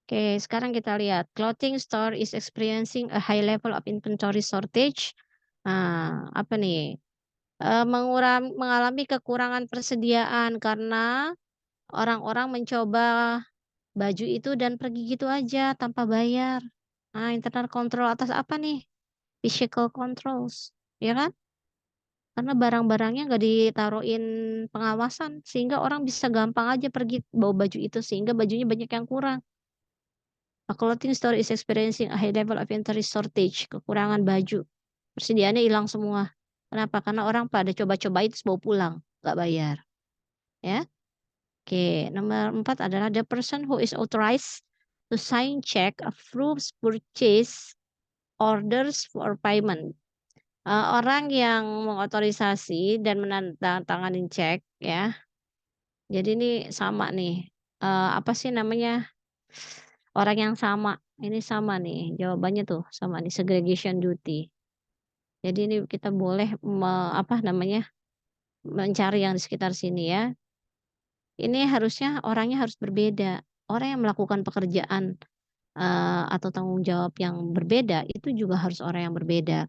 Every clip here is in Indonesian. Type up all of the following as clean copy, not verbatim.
Oke, sekarang kita lihat clothing store is experiencing a high level of inventory shortage. Nah, apa nih? Mengalami kekurangan persediaan karena orang-orang mencoba baju itu dan pergi gitu aja tanpa bayar. Nah, internal control atas apa nih? Physical controls, ya kan? Karena barang-barangnya nggak ditaruhin pengawasan sehingga orang bisa gampang aja pergi bawa baju itu sehingga bajunya banyak yang kurang. A clothing store is experiencing a high level of inventory shortage, kekurangan baju. Persediaannya hilang semua. Kenapa? Karena orang pada coba-coba itu bawa pulang, nggak bayar. Ya. Oke, nomor 4 adalah the person who is authorized to sign check approves purchase orders for payment. Orang yang mengotorisasi dan menandatangani cek ya. Jadi ini sama nih, apa sih namanya, orang yang sama, ini sama nih jawabannya tuh sama nih segregation duty. Jadi ini kita boleh apa namanya, mencari yang di sekitar sini ya. Ini harusnya orangnya harus berbeda. Orang yang melakukan pekerjaan, atau tanggung jawab yang berbeda itu juga harus orang yang berbeda.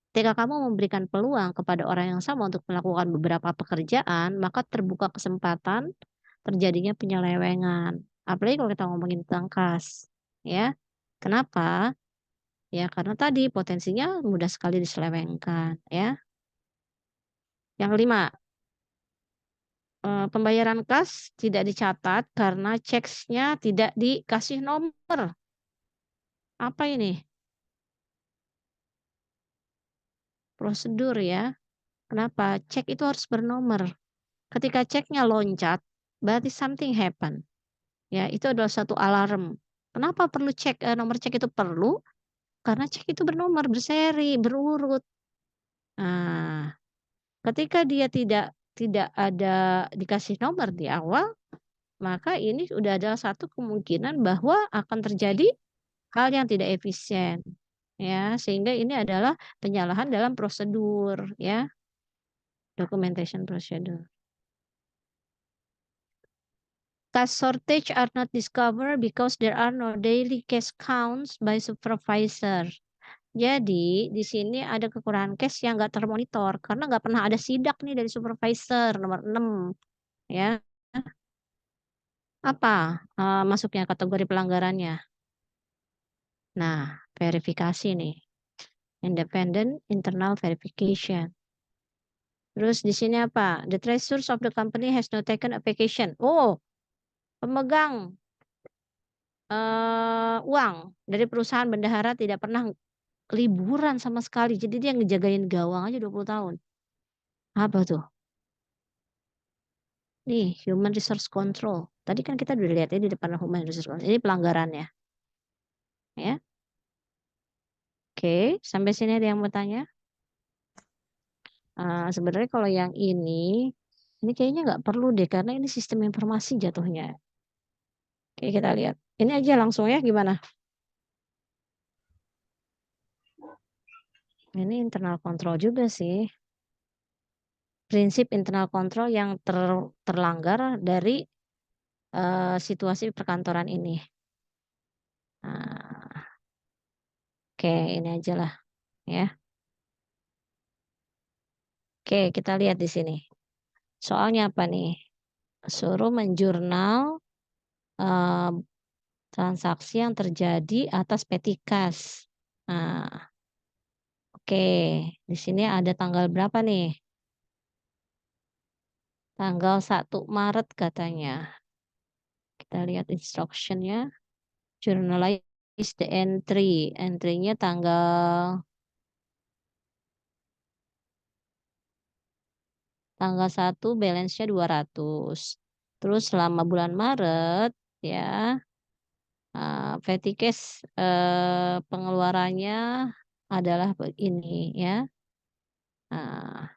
Ketika kamu memberikan peluang kepada orang yang sama untuk melakukan beberapa pekerjaan, maka terbuka kesempatan terjadinya penyelewengan. Apalagi kalau kita ngomongin tentang kas, ya. Kenapa? Ya karena tadi potensinya mudah sekali diselewengkan, ya. Yang kelima, pembayaran kas tidak dicatat karena ceknya tidak dikasih nomor. Apa ini? Prosedur ya. Kenapa? Cek itu harus bernomor. Ketika ceknya loncat, berarti something happen. Ya, itu adalah satu alarm. Kenapa perlu cek, nomor cek itu perlu? Karena cek itu bernomor, berseri, berurut. Nah, ketika dia tidak ada dikasih nomor di awal, maka ini sudah adalah satu kemungkinan bahwa akan terjadi hal yang tidak efisien. Ya, sehingga ini adalah penyalahan dalam prosedur ya, documentation procedure. Cash shortage are not discovered because there are no daily cash counts by supervisor. Jadi di sini ada kekurangan cash yang nggak termonitor karena nggak pernah ada sidak nih dari supervisor nomor 6 ya. Apa masuknya kategori pelanggarannya? Nah, verifikasi nih. Independent internal verification. Terus di sini apa? The treasurer of the company has not taken a vacation. Oh, pemegang uang dari perusahaan bendahara tidak pernah liburan sama sekali. Jadi dia ngejagain gawang aja 20 tahun. Apa tuh? Nih, human resource control. Tadi kan kita udah lihat ya di depan human resource control. Ini pelanggarannya. Ya. Oke, sampai sini ada yang mau tanya? Sebenarnya kalau yang ini kayaknya nggak perlu deh karena ini sistem informasi jatuhnya. Oke, kita lihat. Ini aja langsung ya gimana? Ini internal control juga sih. Prinsip internal control yang terlanggar dari situasi perkantoran ini. Nah, oke, ini aja lah ya. Oke, kita lihat di sini. Soalnya apa nih? Suruh menjurnal eh, transaksi yang terjadi atas petikas. Nah, oke. Di sini ada tanggal berapa nih? Tanggal 1 Maret katanya. Kita lihat instructionnya. Journalize the entry. Entry-nya tanggal 1 balance-nya 200. Terus selama bulan Maret ya, petty cash pengeluarannya adalah begini ya. Nah,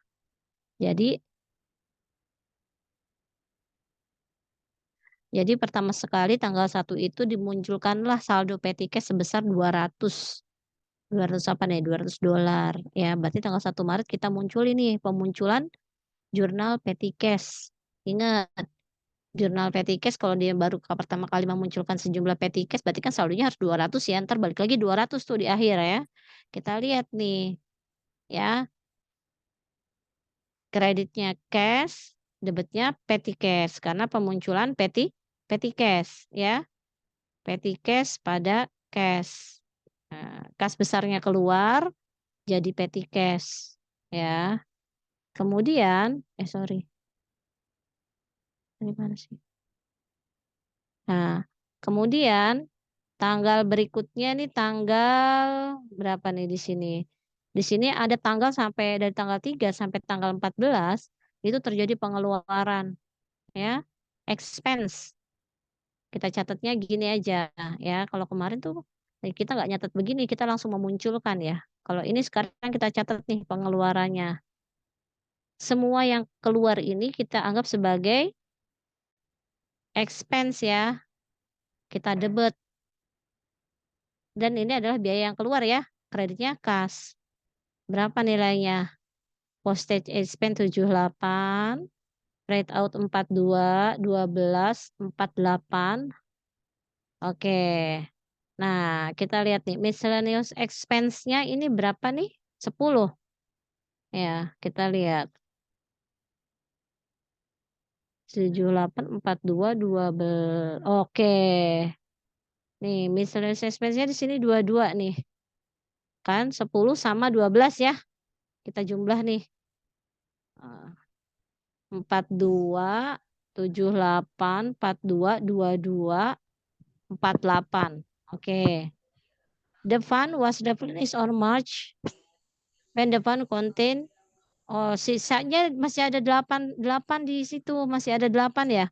jadi pertama sekali tanggal 1 itu dimunculkanlah saldo petty cash sebesar 200. 200 apa nih? $200. Ya, berarti tanggal 1 Maret kita muncul ini pemunculan jurnal petty cash. Ingat Jurnal petty cash kalau dia baru pertama kali memunculkan sejumlah petty cash berarti kan saldonya harus 200 ya. Ntar balik lagi 200 tuh di akhir ya. Kita lihat nih ya. Kreditnya cash, debitnya petty cash karena pemunculan petty cash ya. Petty cash pada cash. Nah, kas besarnya keluar jadi petty cash ya. Kemudian sorry. Ini mana sih? Nah, kemudian tanggal berikutnya nih tanggal berapa nih di sini? Di sini ada tanggal sampai dari tanggal 3 sampai tanggal 14 itu terjadi pengeluaran ya. Expense. Kita catatnya gini aja ya. Kalau kemarin tuh kita nggak nyatat begini, kita langsung memunculkan ya. Kalau ini sekarang kita catat nih pengeluarannya. Semua yang keluar ini kita anggap sebagai expense ya. Kita debit. Dan ini adalah biaya yang keluar ya. Kreditnya kas. Berapa nilainya? Postage expense 78. Write out 42. 12. 48. Oke. Nah, kita lihat nih. Miscellaneous expense-nya ini berapa nih? 10. Ya, kita lihat. 78, 42, 12. Oke. Nih, miscellaneous expense-nya di sini 22 nih. Kan 10 sama 12 ya. Kita jumlah nih. 42, 78, 42, 22, 48. Oke. The fund was replenished on March. When the fund contain. Oh, sisanya masih ada 8 di situ. Masih ada 8 ya.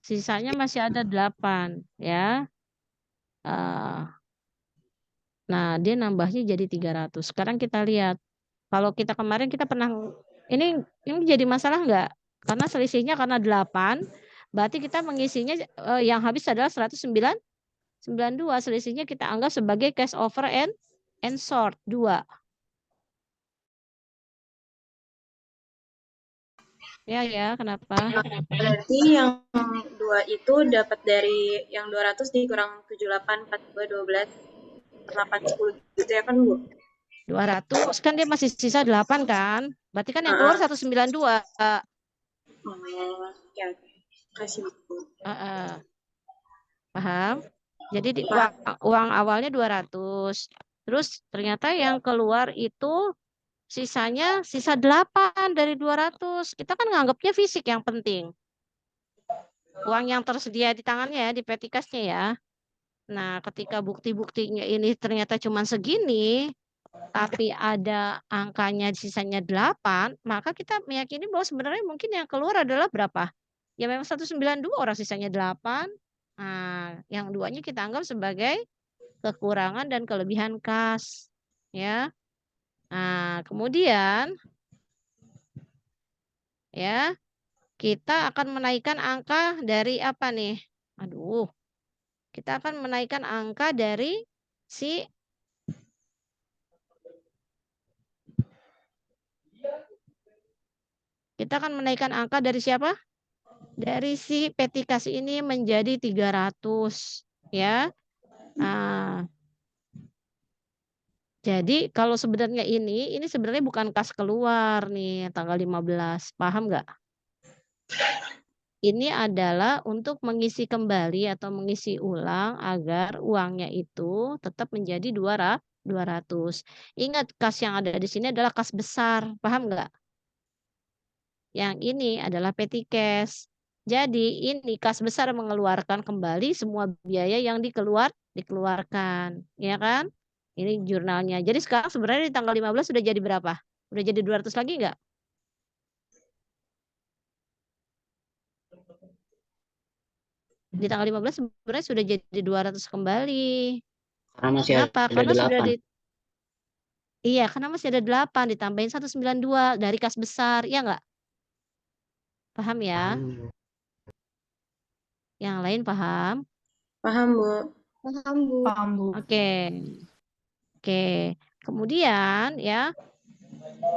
Sisanya masih ada 8 ya. Nah, dia nambahnya jadi 300. Sekarang kita lihat. Kalau kita kemarin kita pernah ini jadi masalah enggak? Karena selisihnya karena 8, berarti kita mengisinya yang habis adalah 192. Selisihnya kita anggap sebagai cash over and short 2. Ya, kenapa? Berarti yang 2 itu dapat dari yang 200 dikurang 78, 42, 12, 8, 10 gitu ya kan, Bu? 200 kan dia masih sisa 8 kan? Berarti kan yang keluar 192. Oke. Kasih Bu. Paham? Jadi uang awalnya 200. Terus ternyata yang keluar itu sisanya sisa 8 dari 200. Kita kan nganggapnya fisik yang penting. Uang yang tersedia di tangannya ya, di petikasnya ya. Nah, ketika bukti-buktinya ini ternyata cuma segini, tapi ada angkanya sisanya 8, maka kita meyakini bahwa sebenarnya mungkin yang keluar adalah berapa? Ya memang 192, orang sisanya 8. Nah, yang duanya kita anggap sebagai kekurangan dan kelebihan kas. Ya. Nah, kemudian ya, kita akan menaikkan angka dari apa nih? Aduh. Kita akan menaikkan angka dari si kita akan menaikkan angka dari siapa? Dari si petikas ini menjadi 300 ya. Nah, jadi kalau sebenarnya ini sebenarnya bukan kas keluar nih tanggal 15. Paham nggak? Ini adalah untuk mengisi kembali atau mengisi ulang agar uangnya itu tetap menjadi 200. Ingat kas yang ada di sini adalah kas besar, paham nggak? Yang ini adalah petty cash. Jadi ini kas besar mengeluarkan kembali semua biaya yang dikeluarkan, ya kan? Ini jurnalnya. Jadi sekarang sebenarnya di tanggal 15 sudah jadi berapa? Udah jadi 200 lagi nggak? Di tanggal 15 sebenarnya sudah jadi 200 kembali. Karena masih Kenapa? ada Karena 8. sudah Iya, karena masih ada 8 ditambahin 192 dari kas besar, ya nggak? Paham ya? Yang lain paham? Paham, Bu. Paham, Bu. Oke. Oke. Kemudian ya,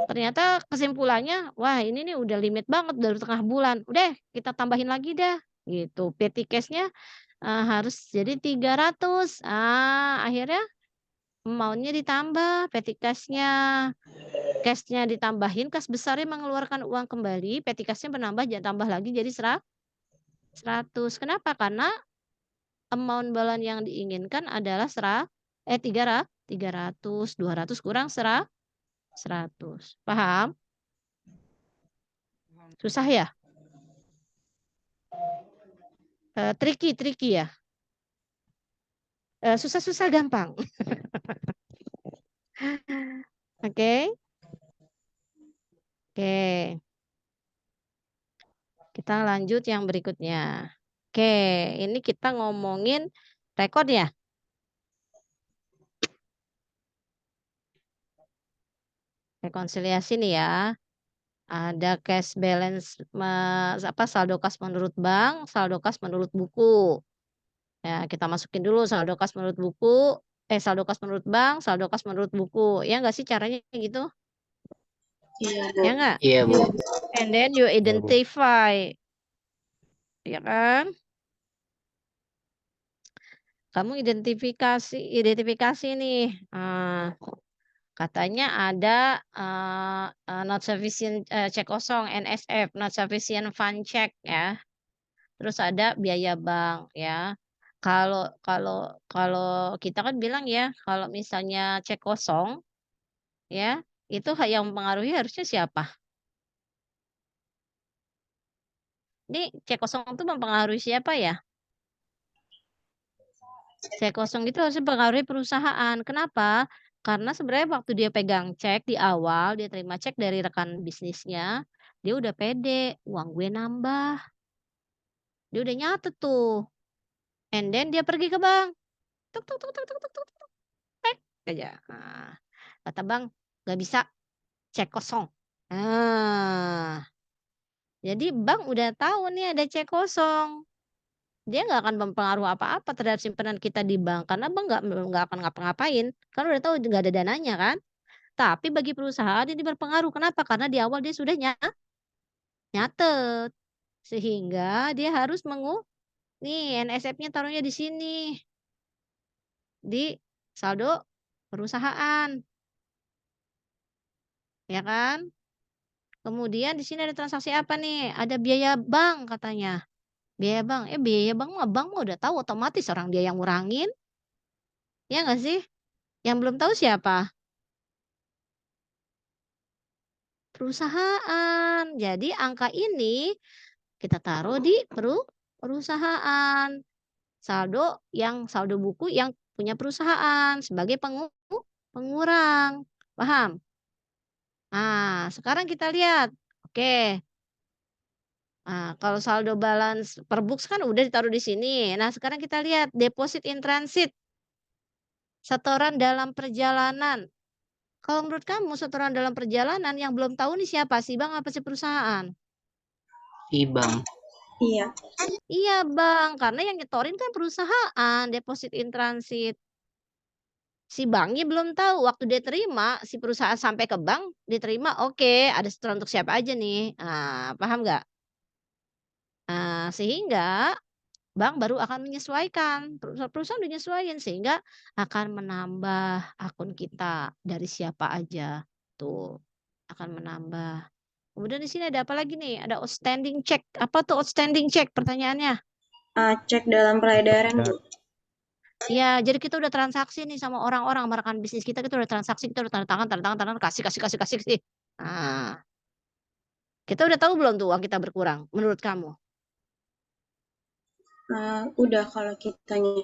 Ternyata kesimpulannya, wah ini nih udah limit banget dari tengah bulan, udah kita tambahin lagi dah, gitu. Petty cash-nya, harus jadi 300. Akhirnya amount-nya ditambah, petty cash-nya. Cash-nya ditambahin, kas besarnya mengeluarkan uang kembali, petty cash-nya menambah tambah lagi jadi 100. Kenapa? Karena amount balance yang diinginkan adalah 300, 200 kurang 100. Paham? Susah ya? Tricky ya? Susah-susah gampang. Oke? Oke. Kita lanjut yang berikutnya. Oke, ini kita ngomongin rekod ya? Rekonsiliasi nih ya. Ada cash balance saldo kas menurut bank, saldo kas menurut buku. Ya, kita masukin dulu saldo kas menurut buku, saldo kas menurut bank, saldo kas menurut buku. Ya nggak sih caranya gitu? Iya, Bu. Ya nggak? Iya, Bu. And then you Iya, Bu. identify, ya kan? Kamu identifikasi nih. Katanya ada not sufficient cek kosong NSF, not sufficient fund check ya. Terus ada biaya bank ya. Kalau kalau kalau kita kan bilang ya, kalau misalnya cek kosong ya, itu yang mempengaruhi harusnya siapa? Ini cek kosong itu mempengaruhi siapa ya? Cek kosong itu harusnya mempengaruhi perusahaan. Kenapa? Karena sebenarnya waktu dia pegang cek di awal, dia terima cek dari rekan bisnisnya, dia udah pede, uang gue nambah. Dia udah nyatet tuh. And then dia pergi ke bank. Tuk tuk tuk tuk tuk tuk tuk tuk. Tek aja. Kata bank, nggak bisa cek kosong. Nah, jadi bank udah tahu nih ada cek kosong. Dia nggak akan mempengaruhi apa-apa terhadap simpanan kita di bank, karena bank nggak akan ngapa-ngapain, kan udah tahu nggak ada dananya kan. Tapi bagi perusahaan ini berpengaruh, kenapa? Karena di awal dia sudah nyatet, sehingga dia harus nih NSF-nya taruhnya di sini, di saldo perusahaan, ya kan. Kemudian di sini ada transaksi apa nih? Ada biaya bank katanya. Biaya bank mah udah tahu otomatis orang dia yang ngurangin, ya nggak sih? Yang belum tahu siapa? Perusahaan. Jadi angka ini kita taruh di perusahaan. Saldo buku yang punya perusahaan sebagai pengurang. Paham? Nah, sekarang kita lihat. Oke. Nah, kalau saldo balance per books kan udah ditaruh di sini. Nah, sekarang kita lihat deposit in transit. Setoran dalam perjalanan. Kalau menurut kamu setoran dalam perjalanan yang belum tahu nih siapa sih bank apa sih perusahaan? Bank. Iya. Iya Bang, karena yang nyetorin kan perusahaan, deposit in transit. Si banknya belum tahu, waktu dia terima, si perusahaan sampai ke bank, diterima, oke, ada setoran untuk siapa aja nih. Paham nggak? Sehingga bank baru akan menyesuaikan, perusahaan udah nyesuaiin, sehingga akan menambah akun kita dari siapa aja, tuh, akan menambah. Kemudian di sini ada apa lagi nih? Ada outstanding check. Apa tuh outstanding check? Pertanyaannya. Cek dalam peredaran, Bu. Iya, jadi kita udah transaksi nih sama orang-orang, sama rekan bisnis kita udah transaksi, kita udah tanda tangan, kasih kasih kasih kasih sih. Nah, kita udah tahu belum tuh uang kita berkurang menurut kamu? Udah kalau kitanya.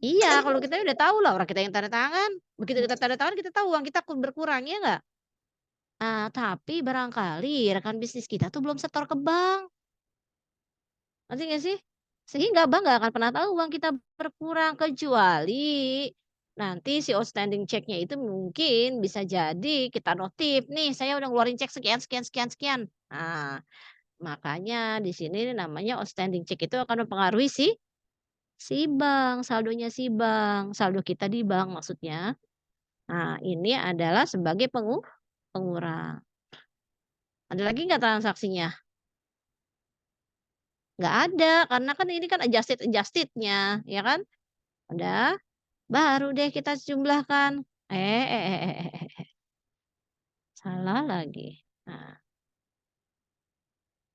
Iya, kalau kita udah tahu lah, orang kita yang tanda tangan. Begitu kita tanda tangan, kita tahu uang kita berkurang, ya nggak? Tapi barangkali rekan bisnis kita tuh belum setor ke bank. Ngerti nggak sih? Sehingga bank nggak akan pernah tahu uang kita berkurang, kecuali nanti si outstanding check-nya itu mungkin bisa jadi kita notif, "Nih saya udah ngeluarin cek sekian sekian sekian sekian." Makanya di sini namanya outstanding check itu akan mempengaruhi si bank, saldonya si bank, saldo kita di bank maksudnya. Ini adalah sebagai pengurang. Ada lagi nggak transaksinya? Nggak ada, karena kan ini kan adjusted-nya, ya kan? Udah, baru deh kita jumlahkan. Salah lagi. Nah,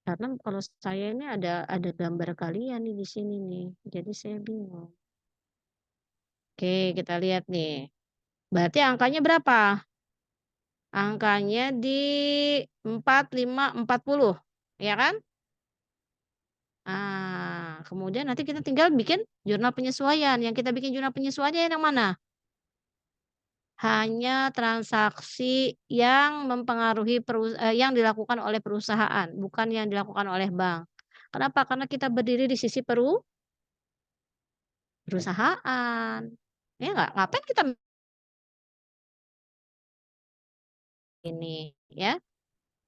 karena kalau saya ini ada gambar kalian nih di sini nih, jadi saya bingung. Oke, kita lihat nih. Berarti angkanya berapa? Angkanya di 4, 5, 40, ya kan? Ah, kemudian nanti kita tinggal bikin jurnal penyesuaian. Yang kita bikin jurnal penyesuaian yang mana? Hanya transaksi yang mempengaruhi yang dilakukan oleh perusahaan, bukan yang dilakukan oleh bank. Kenapa? Karena kita berdiri di sisi perusahaan. Ya nggak? Ngapain kita ini, ya?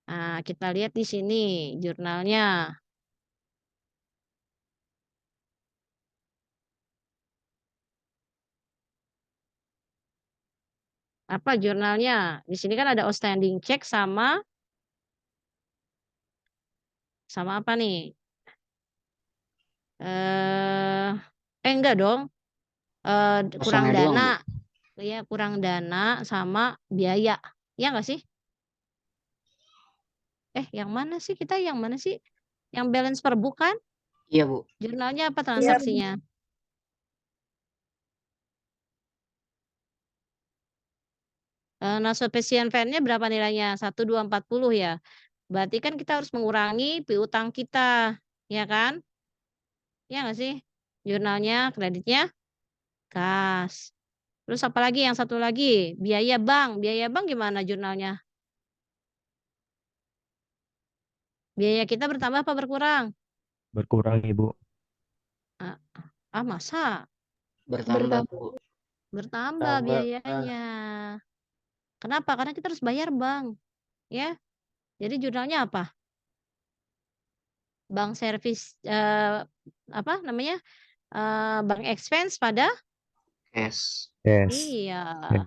Nah, kita lihat di sini jurnalnya. Apa jurnalnya? Di sini kan ada outstanding check sama apa nih? Enggak dong. Kurang Kosongnya doang, Bu. dana. Ya, kurang dana sama biaya. Ya nggak sih? Yang mana sih kita? Yang mana sih? Yang balance per book kan? Iya, Bu. Jurnalnya apa Iya, transaksinya? Non-sufficient fund-nya berapa nilainya? 1, 2, 40 ya. Berarti kan kita harus mengurangi piutang kita. Ya kan? Ya nggak sih? Jurnalnya, kreditnya, kas. Terus apa lagi? Yang satu lagi, biaya bank. Biaya bank gimana jurnalnya? Biaya kita bertambah apa berkurang? Berkurang, Ibu. Masa? Bertambah, Bu. Bertambah biayanya. Kenapa? Karena kita harus bayar bank. Ya. Jadi jurnalnya apa? Bank service, apa namanya? Bank expense pada? Cash. Yes. Iya. Ya.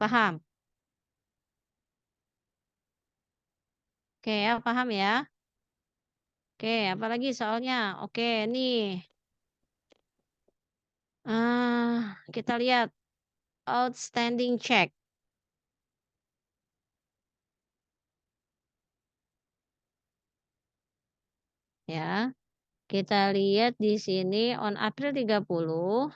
Paham? Oke ya, paham ya? Oke, apalagi soalnya? Oke, nih. Kita lihat outstanding check. Ya. Kita lihat di sini on April 30,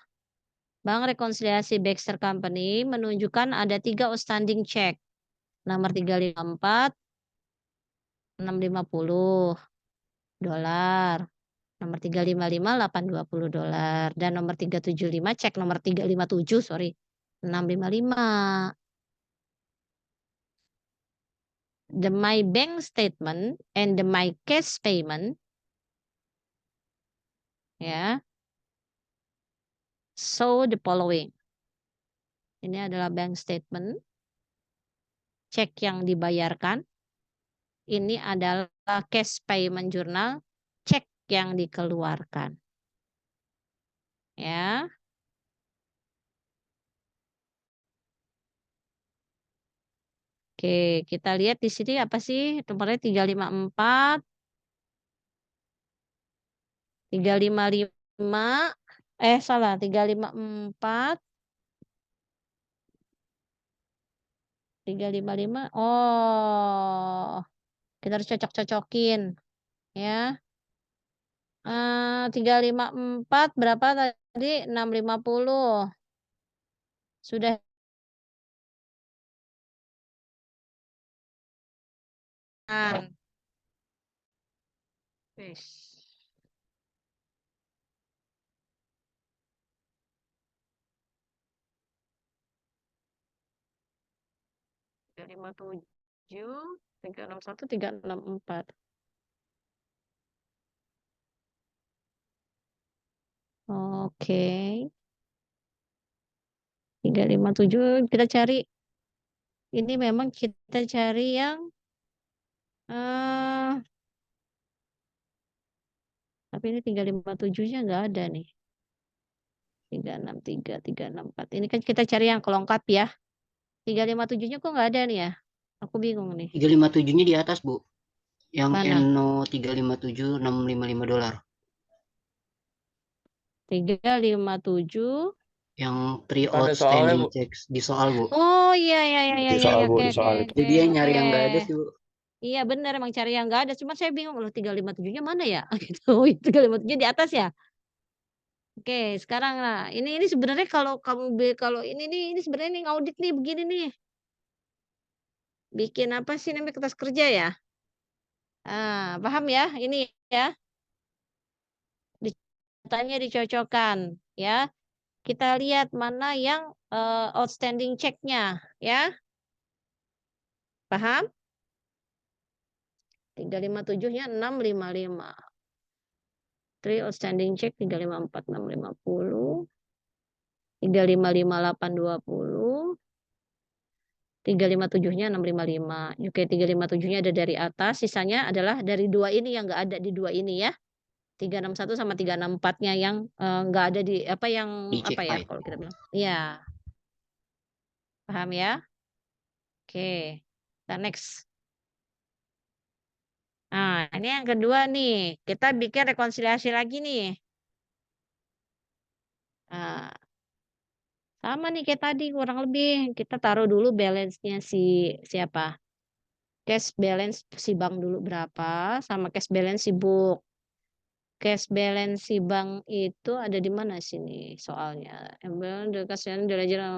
Bank Rekonsiliasi Baxter Company menunjukkan ada 3 outstanding check. Nomor 354, 650 dolar. Nomor 355, 820 dolar. Dan nomor 375, cek nomor 357, sorry. 655. The My Bank Statement and the My Cash Payment, ya, show the following. Ini adalah bank statement, cek yang dibayarkan. Ini adalah cash payment journal, cek yang dikeluarkan. Ya. Oke, kita lihat di sini apa sih? Nomornya 354, 355, salah, 354, 355. Oh, kita harus cocok-cocokin, ya. 354 berapa tadi? 650. Sudah. Wis. 357, 361, 364. Oke. 357 kita cari. Ini memang kita cari yang tapi ini 357-nya nggak ada nih. 363, 364. Ini kan kita cari yang kelengkap ya. 357-nya kok nggak ada nih ya? Aku bingung nih. 357-nya di atas, Bu. Yang Mana? NO 357 655 dolar. 357. Yang Ada soalnya, outstanding Bu. checks di soal, Bu. Oh iya iya iya iya Di iya soal, Bu, oke di oke soal. oke Jadi dia nyari oke. yang nggak ada sih, Bu. Iya benar emang cari yang nggak ada. Cuma saya bingung loh 357-nya mana ya? Gitu. 357-nya di atas ya? Oke, sekarang lah. Ini sebenarnya kalau kalau ini sebenarnya nih ngaudit nih begini nih. Bikin apa sih namanya kertas kerja ya? Ah, paham ya? Ini ya. Datanya dicocokkan ya. Kita lihat mana yang outstanding check-nya ya. Paham? 357-nya 655. 3 outstanding check 354 650. 355 820. 357-nya 655. Oke, 357-nya ada dari atas, sisanya adalah dari dua ini yang enggak ada di dua ini ya. 361 sama 364-nya yang enggak ada di apa yang Di check apa ya hide. kalau kita bilang. Iya. Paham ya? Oke. Kita next. Nah, ini yang kedua nih. Kita bikin rekonsiliasi lagi nih. Nah, sama nih kayak tadi kurang lebih. Kita taruh dulu balance-nya si siapa? Cash balance si bank dulu berapa sama cash balance si book. Cash balance si bank itu ada di mana sini soalnya?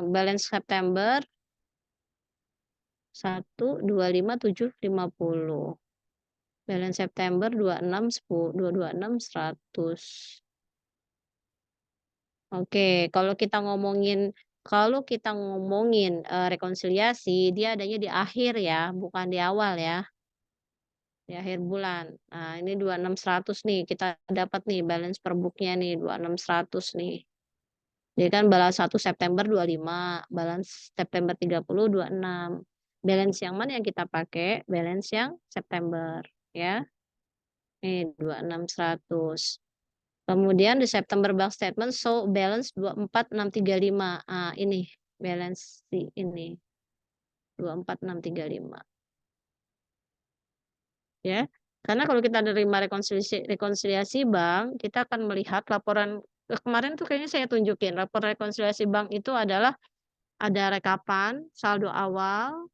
Balance September 125.750. Balance September 226 100. Oke, kalau kita ngomongin rekonsiliasi dia adanya di akhir ya, bukan di awal ya. Di akhir bulan. Nah, ini 26100 nih kita dapat nih balance per book-nya nih 26100 nih. Jadi kan balance 1 September 25, balance September 30 26. Balance yang mana yang kita pakai? Balance yang September ya. Nih 26100. Kemudian di September bank statement show balance 24635. Ah, ini balance ini 24635. Ya. Karena kalau kita nerima rekonsiliasi bank, kita akan melihat laporan kemarin tuh kayaknya saya tunjukin laporan rekonsiliasi bank itu adalah ada rekapan, saldo awal,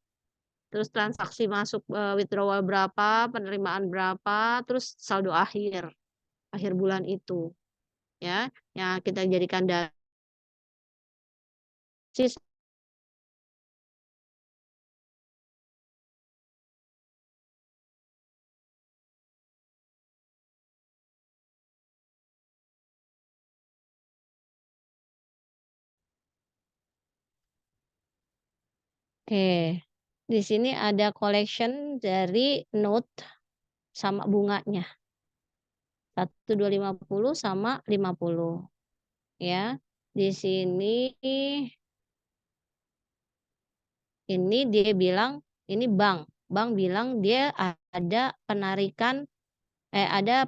terus transaksi masuk withdrawal berapa, penerimaan berapa, terus saldo akhir bulan itu. Ya, yang kita jadikan dari Oke, di sini ada collection dari note sama bunganya. 1250 sama 50. Ya. Di sini ini dia bilang ini bank. Bank bilang dia ada penarikan ada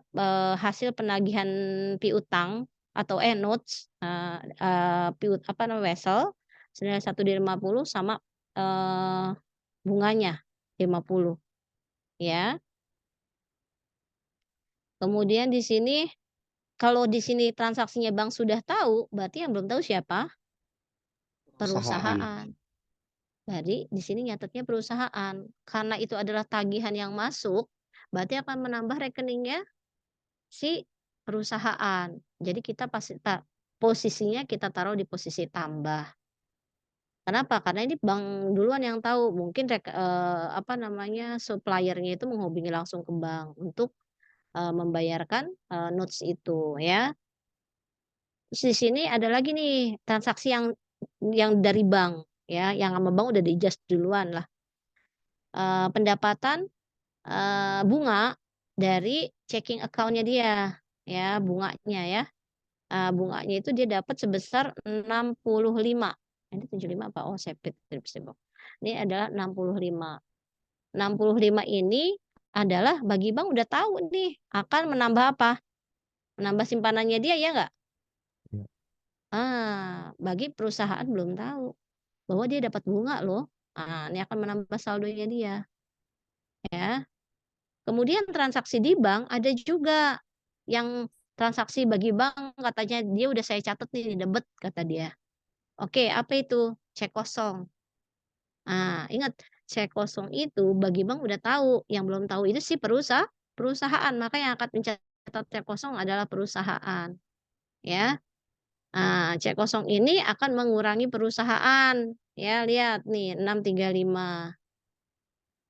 hasil penagihan piutang atau notes apa namanya wesel senilai 1/50 sama bunganya 50 ya. Kemudian di sini kalau di sini transaksinya bank sudah tahu, berarti yang belum tahu siapa? Perusahaan. Jadi di sini nyatetnya perusahaan. Karena itu adalah tagihan yang masuk, berarti akan menambah rekeningnya si perusahaan. Jadi kita posisinya kita taruh di posisi tambah. Kenapa? Karena ini bank duluan yang tahu. Mungkin apa namanya suppliernya itu menghubungi langsung ke bank untuk membayarkan notes itu ya. Terus di sini ada lagi nih transaksi yang dari bank ya, yang sama bank udah di-adjust duluan lah. Pendapatan bunga dari checking account-nya dia ya, bunganya ya. Bunganya itu dia dapat sebesar 65. Ini 75 apa? Oh, saya ini adalah 65. 65 ini adalah bagi bank udah tahu nih akan menambah apa? Menambah simpanannya dia ya enggak? Iya. Bagi perusahaan belum tahu bahwa dia dapat bunga loh. Nah, ini akan menambah saldonya dia. Ya. Kemudian transaksi di bank ada juga yang transaksi bagi bank katanya dia udah saya catat nih debit kata dia. Oke, apa itu? Cek kosong. Nah, ingat cek kosong itu bagi bank udah tahu, yang belum tahu itu si perusahaan, maka yang akan mencatat cek kosong adalah perusahaan, ya. Nah, cek kosong ini akan mengurangi perusahaan, ya lihat nih 635.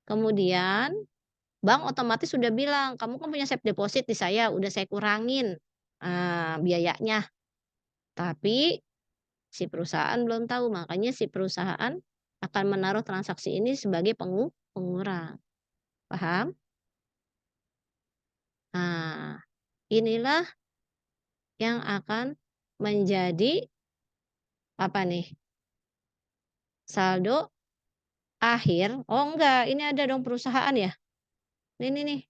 Kemudian bank otomatis sudah bilang, "Kamu kan punya safe deposit di saya, udah saya kurangin, biayanya." Tapi si perusahaan belum tahu, makanya si perusahaan akan menaruh transaksi ini sebagai pengurang. Paham? Nah, inilah yang akan menjadi apa nih? Saldo akhir. Oh enggak, ini ada dong perusahaan ya. Ini nih,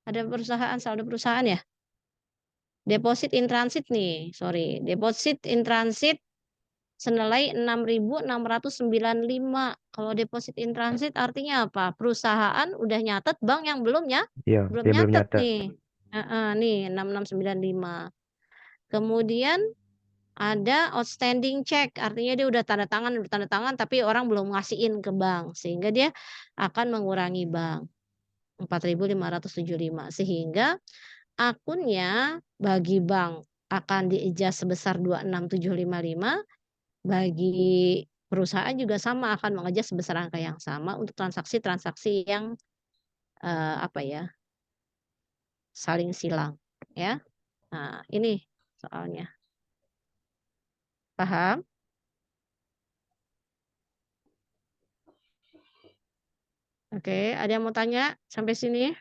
ada perusahaan, saldo perusahaan ya. Deposit in transit nih, sorry. Deposit in transit senilai 6.695. Kalau deposit in transit artinya apa? Perusahaan udah nyatet, bank yang belum Iya, belum dia belum nyatet nyata. nih. Nih 6695. Kemudian ada outstanding check, artinya dia udah tanda tangan tapi orang belum ngasihin ke bank, sehingga dia akan mengurangi bank 4.575 sehingga akunnya bagi bank akan di-adjust sebesar 26.755, bagi perusahaan juga sama akan meng-adjust sebesar angka yang sama untuk transaksi-transaksi yang, apa ya, saling silang ya. Nah ini soalnya. Paham? Oke, ada yang mau tanya sampai sini?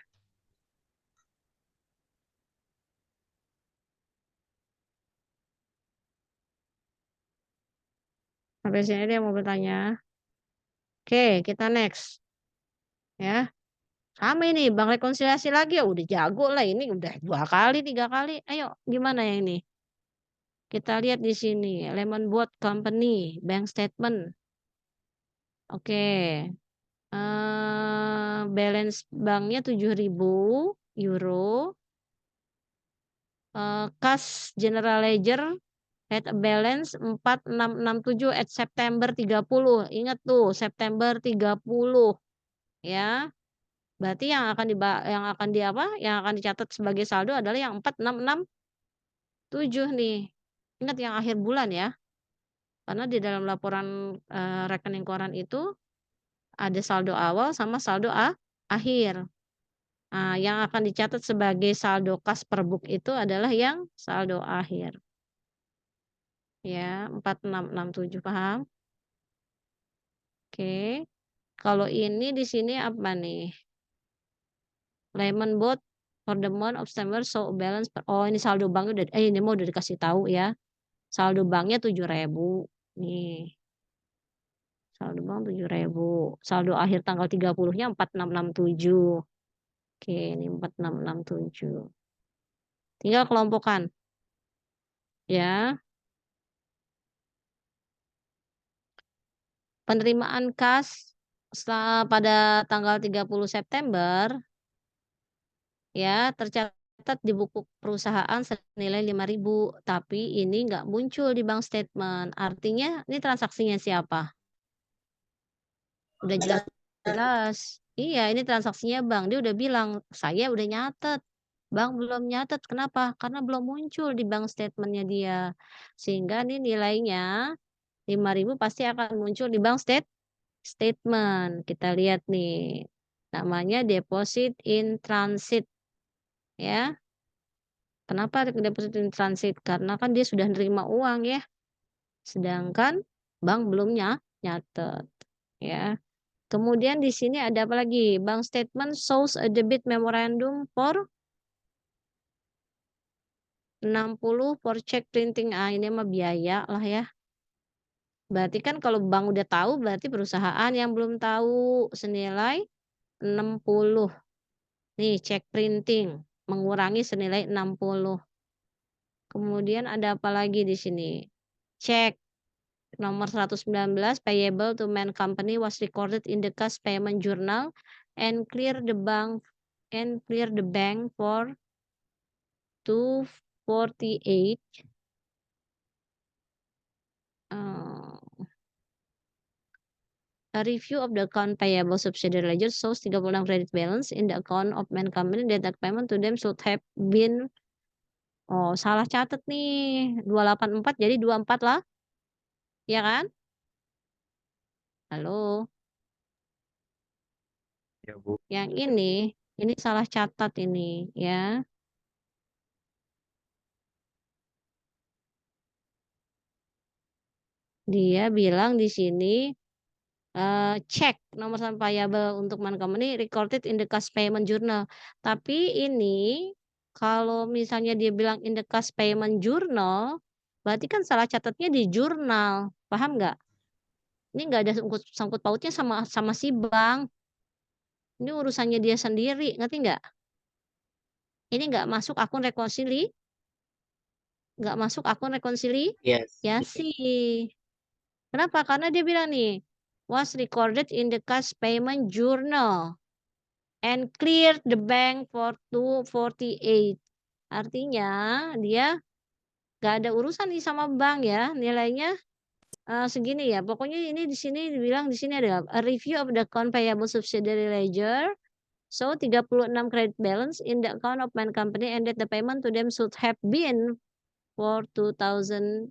Sampai sini ada yang mau bertanya? Oke, kita next. Ya, sama ini bank rekonsiliasi lagi ya, udah jago lah ini udah 2 kali, 3 kali. Ayo gimana yang ini? Kita lihat di sini, Lemon Board Company, bank statement. Oke, balance banknya 7.000 euro. Kas general ledger had a balance 4.667 at September 30. Ingat tuh September 30 ya. Berarti yang akan yang akan dicatat sebagai saldo adalah yang 4.667 nih. Ingat yang akhir bulan ya. Karena di dalam laporan, rekening koran itu ada saldo awal sama saldo akhir. Nah, yang akan dicatat sebagai saldo kas per book itu adalah yang saldo akhir. Ya, 4.667 paham? Oke. Kalau ini di sini apa nih? Lemon Board for the month of September show balance oh ini saldo bank udah ini mah udah dikasih tahu ya. Saldo banknya 7.000 nih. Saldo bank 7.000. Saldo akhir tanggal 30-nya 4.667. Oke, ini 4.667. Tinggal kelompokkan. Ya. Penerimaan kas pada tanggal 30 September ya tercatat di buku perusahaan senilai 5.000, tapi ini nggak muncul di bank statement. Artinya ini transaksinya siapa? Udah jelas-jelas. Iya, ini transaksinya bank. Dia udah bilang, "Saya udah nyatet." Bank belum nyatet. Kenapa? Karena belum muncul di bank statement-nya dia. Sehingga nih nilainya 5.000 pasti akan muncul di bank statement. Kita lihat nih. Namanya deposit in transit ya. Kenapa deposit in transit? Karena kan dia sudah nerima uang ya. Sedangkan bank belum nyatet ya. Kemudian di sini ada apa lagi? Bank statement shows a debit memorandum for 60 for check printing. Ini mah biaya lah ya. Berarti kan kalau bank udah tahu berarti perusahaan yang belum tahu senilai 60. Nih cek printing mengurangi senilai 60. Kemudian ada apa lagi di sini? Cek nomor 119 payable to main company was recorded in the cash payment journal and clear the bank for 248. A review of the account payable subsidiary ledger shows 36 credit balance in the account of main company that the payment to them should have been. Oh, salah catat nih. 284 jadi 24 lah. Ya kan? Halo. Ya, Bu. Yang ini salah catat ini ya. Dia bilang di sini cek nomor sum payable untuk main company recorded in the cash payment journal. Tapi ini kalau misalnya dia bilang in the cash payment journal, berarti kan salah catatnya di jurnal. Paham nggak? Ini nggak ada sangkut pautnya sama si bank. Ini urusannya dia sendiri, ngerti nggak? Ini nggak masuk akun rekonsili. Nggak masuk akun rekonsili. Yes. Ya sih. Kenapa? Karena dia bilang nih, was recorded in the cash payment journal and cleared the bank for 248. Artinya dia nggak ada urusan nih sama bank ya, nilainya segini ya. Pokoknya ini di sini dibilang di sini ada a review of the account payable subsidiary ledger. So 36 credit balance in the account of main company and that the payment to them should have been for 284.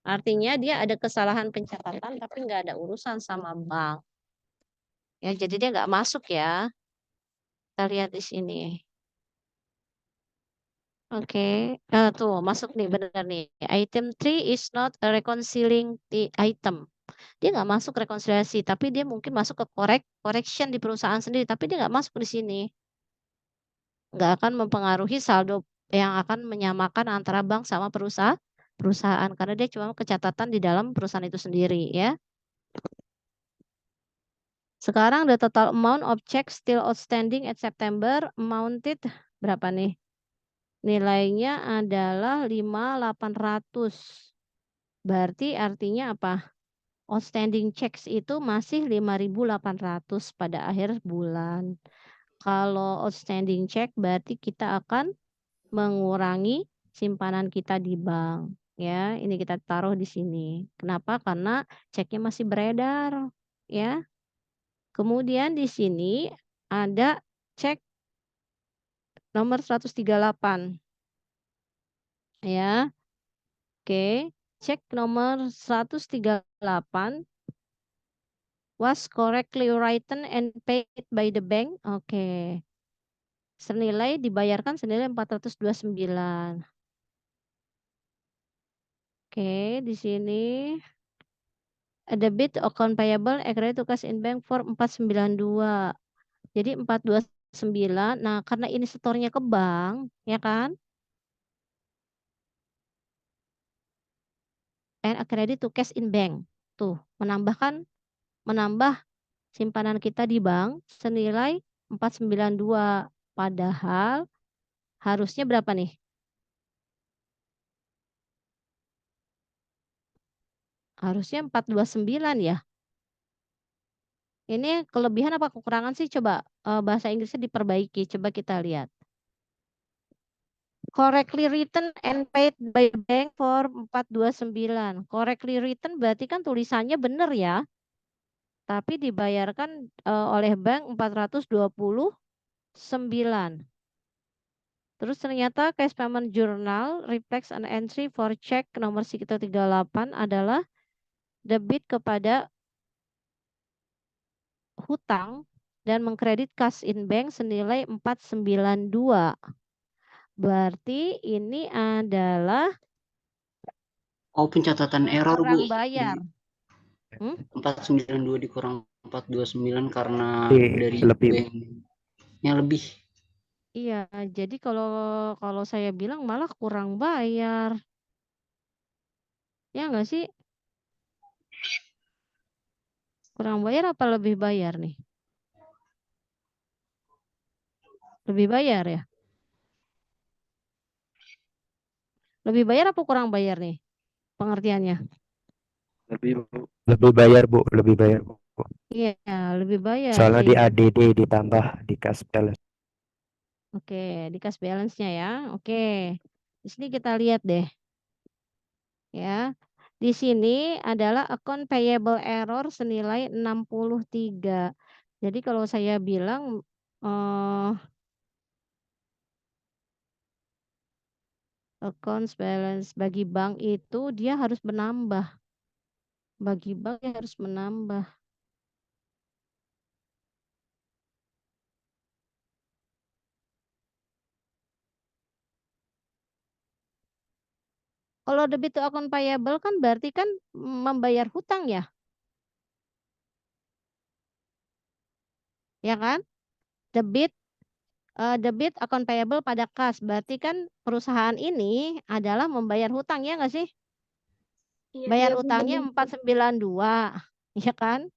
Artinya dia ada kesalahan pencatatan tapi nggak ada urusan sama bank. Ya, jadi dia nggak masuk ya. Kita lihat di sini. Oke, tuh masuk nih benar nih. Item 3 is not a reconciling item. Dia nggak masuk rekonsiliasi, tapi dia mungkin masuk ke correction di perusahaan sendiri, tapi dia nggak masuk di sini. Nggak akan mempengaruhi saldo yang akan menyamakan antara bank sama perusahaan karena dia cuma kecatatan di dalam perusahaan itu sendiri ya. Sekarang the total amount of check still outstanding at September amounted berapa nih? Nilainya adalah 5.800. Berarti artinya apa? Outstanding checks itu masih 5.800 pada akhir bulan. Kalau outstanding check berarti kita akan mengurangi simpanan kita di bank. Ya, ini kita taruh di sini. Kenapa? Karena ceknya masih beredar. Ya. Kemudian di sini ada cek nomor 138. Ya. Oke, cek nomor 138 was correctly written and paid by the bank. Oke. Senilai dibayarkan senilai 429. Oke, di sini ada debit account payable accrued to cash in bank for 492. Jadi 429. Nah, karena ini setornya ke bank, ya kan? And accredited to cash in bank. Tuh, menambah simpanan kita di bank senilai 492. Padahal harusnya berapa nih? Harusnya 429 ya. Ini kelebihan apa kekurangan sih? Coba bahasa Inggrisnya diperbaiki. Coba kita lihat. Correctly written and paid by bank for 429. Correctly written berarti kan tulisannya benar ya. Tapi dibayarkan oleh bank 429. Terus ternyata cash payment journal reflects an entry for check nomor 38 adalah debit kepada hutang dan mengkredit cash in bank senilai 492. Berarti ini adalah pencatatan error, Bu. kurang bayar. 492 dikurang 429 karena dari lebih. banknya lebih. Iya, jadi kalau saya bilang malah kurang bayar. Ya nggak sih? Kurang bayar apa lebih bayar nih? Lebih bayar ya? Lebih bayar apa kurang bayar nih pengertiannya? Lebih bayar Bu, lebih bayar Bu. Iya, lebih bayar Soalnya di sih. ADD ditambah di cash balance. Oke, di cash balance-nya ya. Oke. Di sini kita lihat deh ya. Di sini adalah account payable error senilai 63. Jadi kalau saya bilang accounts balance bagi bank itu dia harus menambah. Bagi bank dia harus menambah. Kalau debit to account payable kan berarti kan membayar hutang ya, ya kan? Debit account payable pada kas berarti kan perusahaan ini adalah membayar hutang ya nggak sih? Iya, Bayar iya, Bu, utangnya benar. 492, ya kan?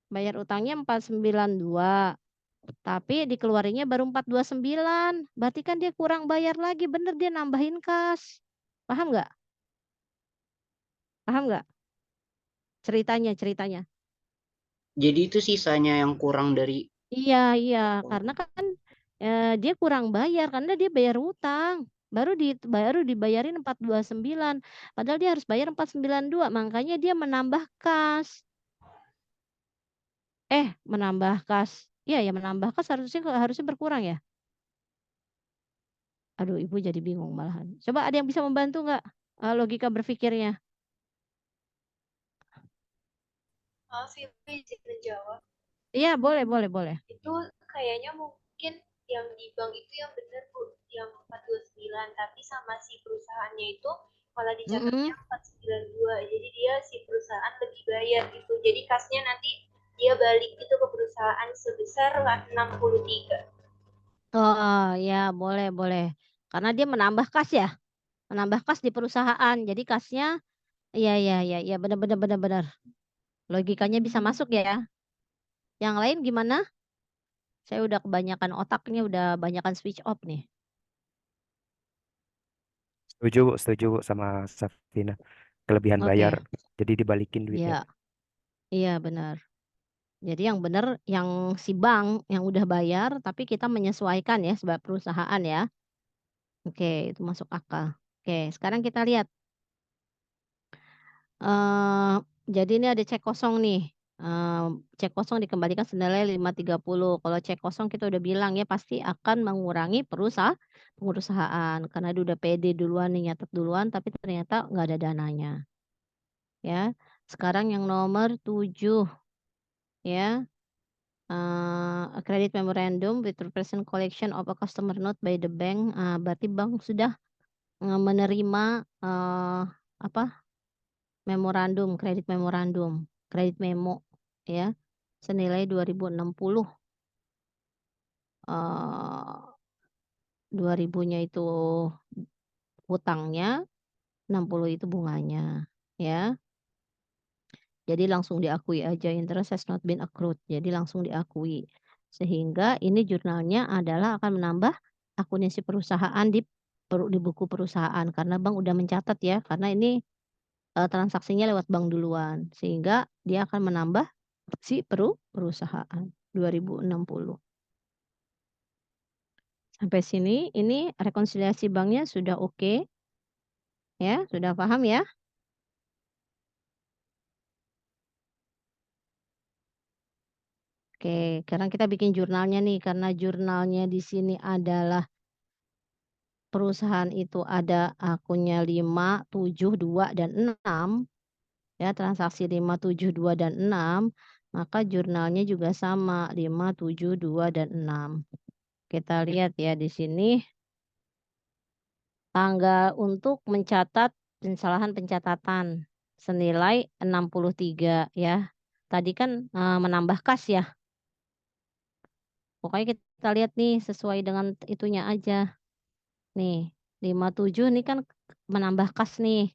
Bayar utangnya 492. Tapi dikeluarinya baru 429. Berarti kan dia kurang bayar lagi, bener dia nambahin kas. Paham nggak? Paham nggak? Ceritanya. Jadi itu sisanya yang kurang dari Iya, karena kan dia kurang bayar karena dia bayar hutang. Baru dibayarin 429. Padahal dia harus bayar 492, makanya dia menambah kas. Menambah kas. Iya ya, menambah kas harusnya berkurang ya. Aduh, Ibu jadi bingung malahan. Coba ada yang bisa membantu nggak logika berpikirnya? Maaf Ibu, izin menjawab. Iya, boleh. Itu kayaknya mungkin yang di bank itu yang benar Bu, yang 429, tapi sama si perusahaannya itu malah dicatatnya 492. Jadi dia si perusahaan lebih bayar gitu. Jadi kasnya nanti dia balik itu ke perusahaan sebesar 63. Oh ya, boleh. Karena dia menambah kas ya, menambah kas di perusahaan. Jadi kasnya, iya, benar. Logikanya bisa masuk ya. Yang lain gimana? Saya udah kebanyakan otaknya, udah banyakan switch off nih. Setuju Bu sama Safina. Kelebihan bayar, Oke, jadi dibalikin duitnya. iya benar. Jadi yang benar yang si bank yang udah bayar, tapi kita menyesuaikan ya sebab perusahaan ya. Oke, itu masuk akal. Oke, sekarang kita lihat. Eee, jadi ini ada cek kosong nih, cek kosong dikembalikan senilai 530. Kalau cek kosong kita udah bilang ya pasti akan mengurangi perusahaan karena dia udah pede duluan nih, nyatet duluan tapi ternyata nggak ada dananya, ya. Sekarang yang nomor 7 ya, a credit memorandum with represent collection of a customer note by the bank, berarti bank sudah, menerima, apa kredit memorandum, kredit memo ya, senilai 2060, 2.000-nya itu hutangnya, 60 itu bunganya, ya. Jadi langsung diakui aja interest has not been accrued, jadi langsung diakui. Sehingga ini jurnalnya adalah akan menambah akuntansi perusahaan di buku perusahaan karena bank udah mencatat ya, karena ini transaksinya lewat bank duluan, sehingga dia akan menambah si perusahaan 2060. Sampai sini ini rekonsiliasi banknya sudah oke, ya, sudah paham ya? Oke, sekarang kita bikin jurnalnya nih, karena jurnalnya di sini adalah perusahaan itu ada akunnya 5, 7, 2, dan 6, ya, transaksi 5, 7, 2, dan 6, maka jurnalnya juga sama 5, 7, 2, dan 6. Kita lihat ya di sini tanggal untuk mencatat kesalahan pencatatan senilai 63 ya. Tadi kan, menambah kas ya. Pokoknya kita lihat nih sesuai dengan itunya aja. Nih, 57 nih kan menambah kas nih.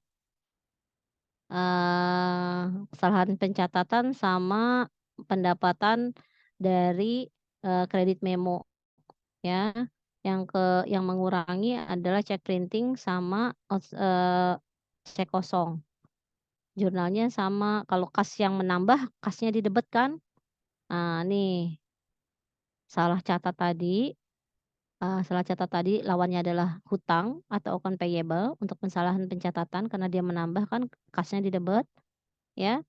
Kesalahan pencatatan sama pendapatan dari, kredit memo ya. yang mengurangi adalah cek printing sama cek kosong. Jurnalnya sama, kalau kas yang menambah, kasnya didebet kan. Nah nih, salah catat tadi lawannya adalah hutang atau account payable untuk kesalahan pencatatan karena dia menambah kan kasnya didebet, ya.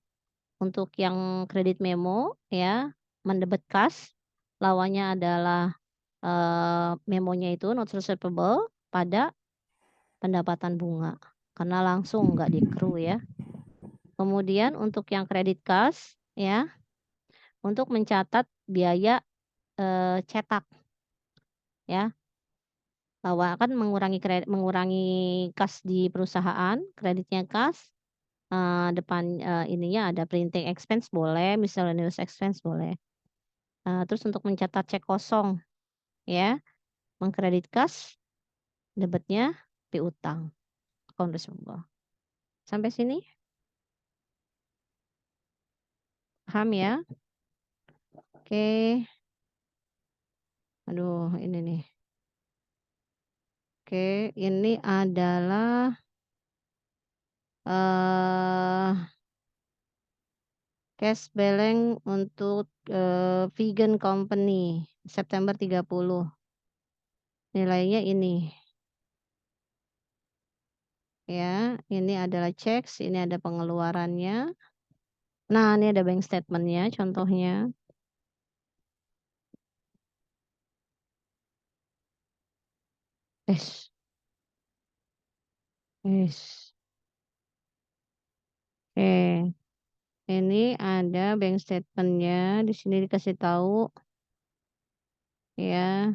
Untuk yang kredit memo, ya, mendebet kas, lawannya adalah, memonya itu not receivable pada pendapatan bunga, karena langsung nggak di-accrue ya. Kemudian untuk yang kredit kas, ya, untuk mencatat biaya, cetak, ya. Kan mengurangi kas di perusahaan, kreditnya kas, ininya ada printing expense boleh, miscellaneous expense boleh. Terus untuk mencatat cek kosong, ya, mengkredit kas, debetnya piutang, account receivable. Sampai sini? Paham ya? Oke. Aduh, ini nih. Oke, ini adalah cash balance untuk vegan company September 30. Nilainya ini. Ya, ini adalah checks, ini ada pengeluarannya. Nah, ini ada bank statement-nya contohnya. Oke. Ini ada bank statement-nya, di sini dikasih tahu ya.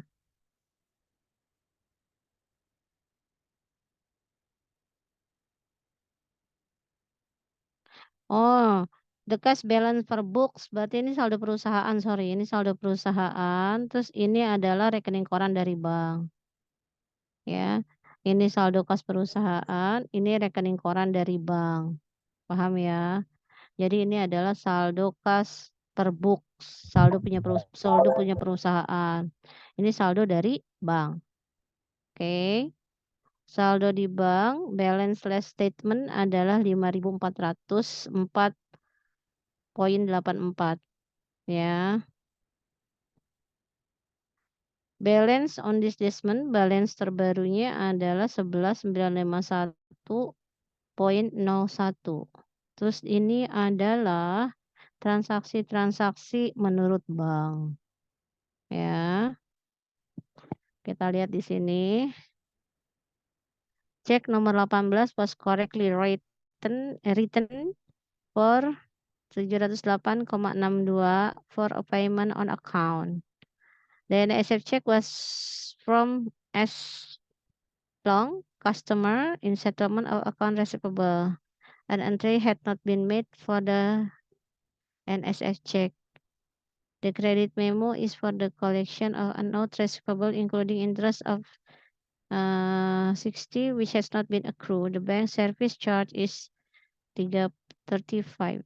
Oh, the cash balance per books, berarti ini saldo perusahaan, sorry, ini saldo perusahaan, terus ini adalah rekening koran dari bank. Ya. Ini saldo kas perusahaan, ini rekening koran dari bank. Paham ya? Jadi ini adalah saldo kas per books, saldo punya perusahaan. Ini saldo dari bank. Oke. Saldo di bank, balance less statement adalah 5.404,84 ya. Balance on disbursement, balance terbarunya adalah 11.951,01. Terus ini adalah transaksi-transaksi menurut bank. Ya. Kita lihat di sini. Cek nomor 18 was correctly written for 708,62 for a payment on account. The NSF check was from S long customer in settlement of account receivable. An entry had not been made for the NSF check. The credit memo is for the collection of a note receivable including interest of 60 which has not been accrued. The bank service charge is 335.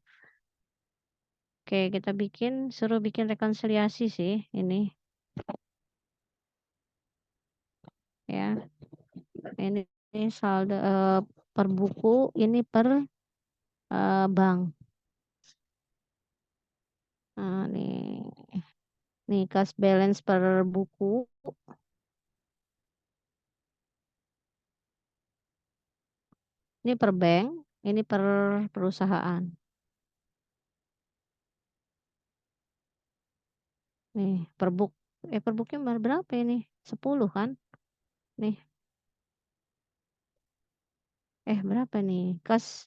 Oke, kita suruh bikin rekonsiliasi sih ini. Ya. Ini saldo per buku, ini per bank. Nah, nih cash balance per buku. Ini per bank, ini per perusahaan. Nih, per booknya berapa ini? 10 kan? Nih. Berapa nih? Cash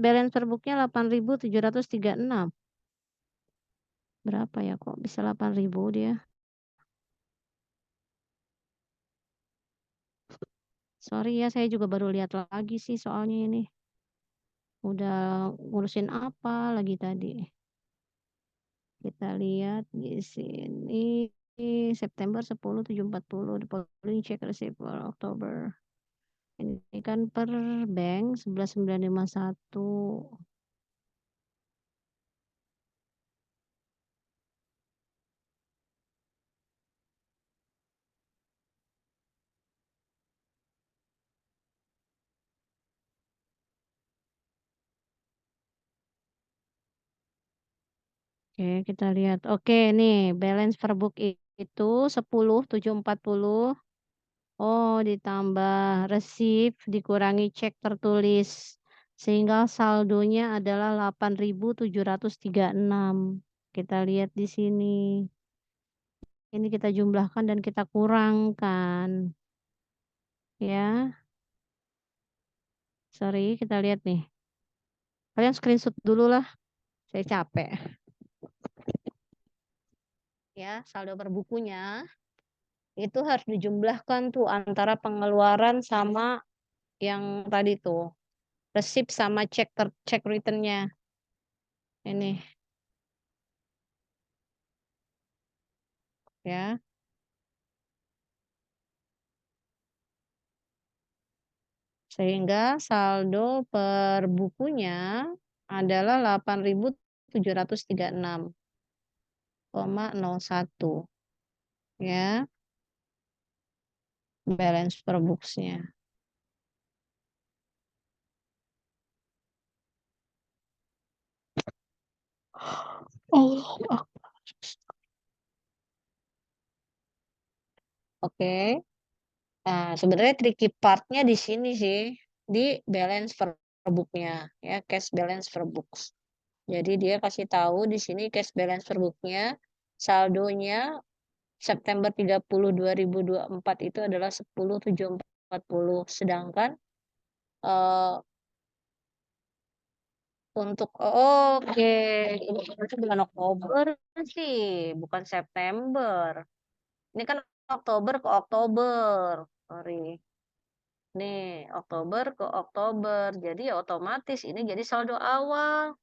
balance per booknya 8.736. Berapa ya kok bisa 8.000 dia? Sorry ya, saya juga baru lihat lagi sih soalnya ini. Udah ngurusin apa lagi tadi. Kita lihat di sini September 10.740 the following check received for Oktober. Ini kan per bank 11.951. Oke, kita lihat. Oke, nih balance per book itu 10.740. Oh, ditambah resip dikurangi cek tertulis. Sehingga saldonya adalah 8.736. Kita lihat di sini. Ini kita jumlahkan dan kita kurangkan. Ya. Sorry, kita lihat nih. Kalian screenshot dulu lah. Saya capek. Ya, saldo per bukunya itu harus dijumlahkan tuh antara pengeluaran sama yang tadi tuh. Resip sama cek returnnya. Ini. Ya. Sehingga saldo per bukunya adalah 8.736,01 ya, balance per books-nya. Oh, oke. Nah, sebenarnya tricky part-nya di sini sih, di balance per book-nya ya, cash balance per books. Jadi dia kasih tahu di sini cash balance per book-nya saldonya September 30 2024 itu adalah 10.740, sedangkan untuk oke, ini berarti bulan Oktober sih, bukan September. Ini kan Oktober ke Oktober, sorry. Nih, Oktober ke Oktober, jadi ya otomatis ini jadi saldo awal.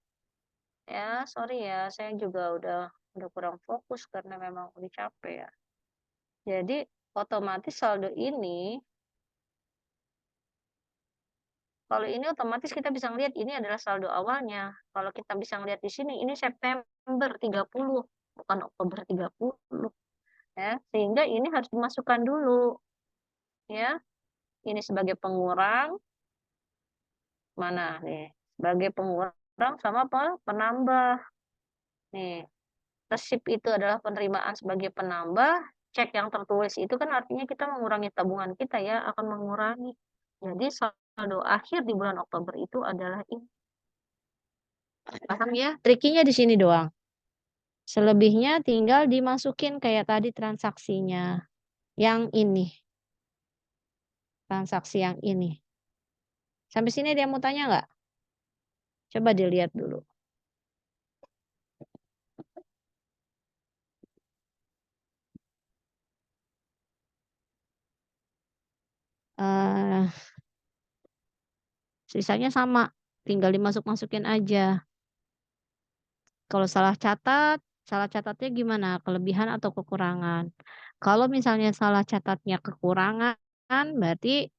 Ya, sorry ya, saya juga udah kurang fokus karena memang udah capek ya. Jadi otomatis saldo ini, kalau ini otomatis kita bisa ngelihat ini adalah saldo awalnya. Kalau kita bisa ngelihat di sini, ini September 30, bukan Oktober 30. Ya, sehingga ini harus dimasukkan dulu. Ya, ini sebagai pengurang, mana nih? Sebagai pengurang sama penambah. Nih, resip itu adalah penerimaan sebagai penambah, cek yang tertulis itu kan artinya kita mengurangi tabungan kita ya, akan mengurangi. Jadi saldo akhir di bulan Oktober itu adalah ini. Paham ya? Trikinya di sini doang. Selebihnya tinggal dimasukin kayak tadi transaksinya. Yang ini. Transaksi yang ini. Sampai sini ada yang mau tanya nggak? Coba dilihat dulu. Sisanya sama. Tinggal dimasuk-masukin aja. Kalau salah catatnya gimana? Kelebihan atau kekurangan? Kalau misalnya salah catatnya kekurangan, berarti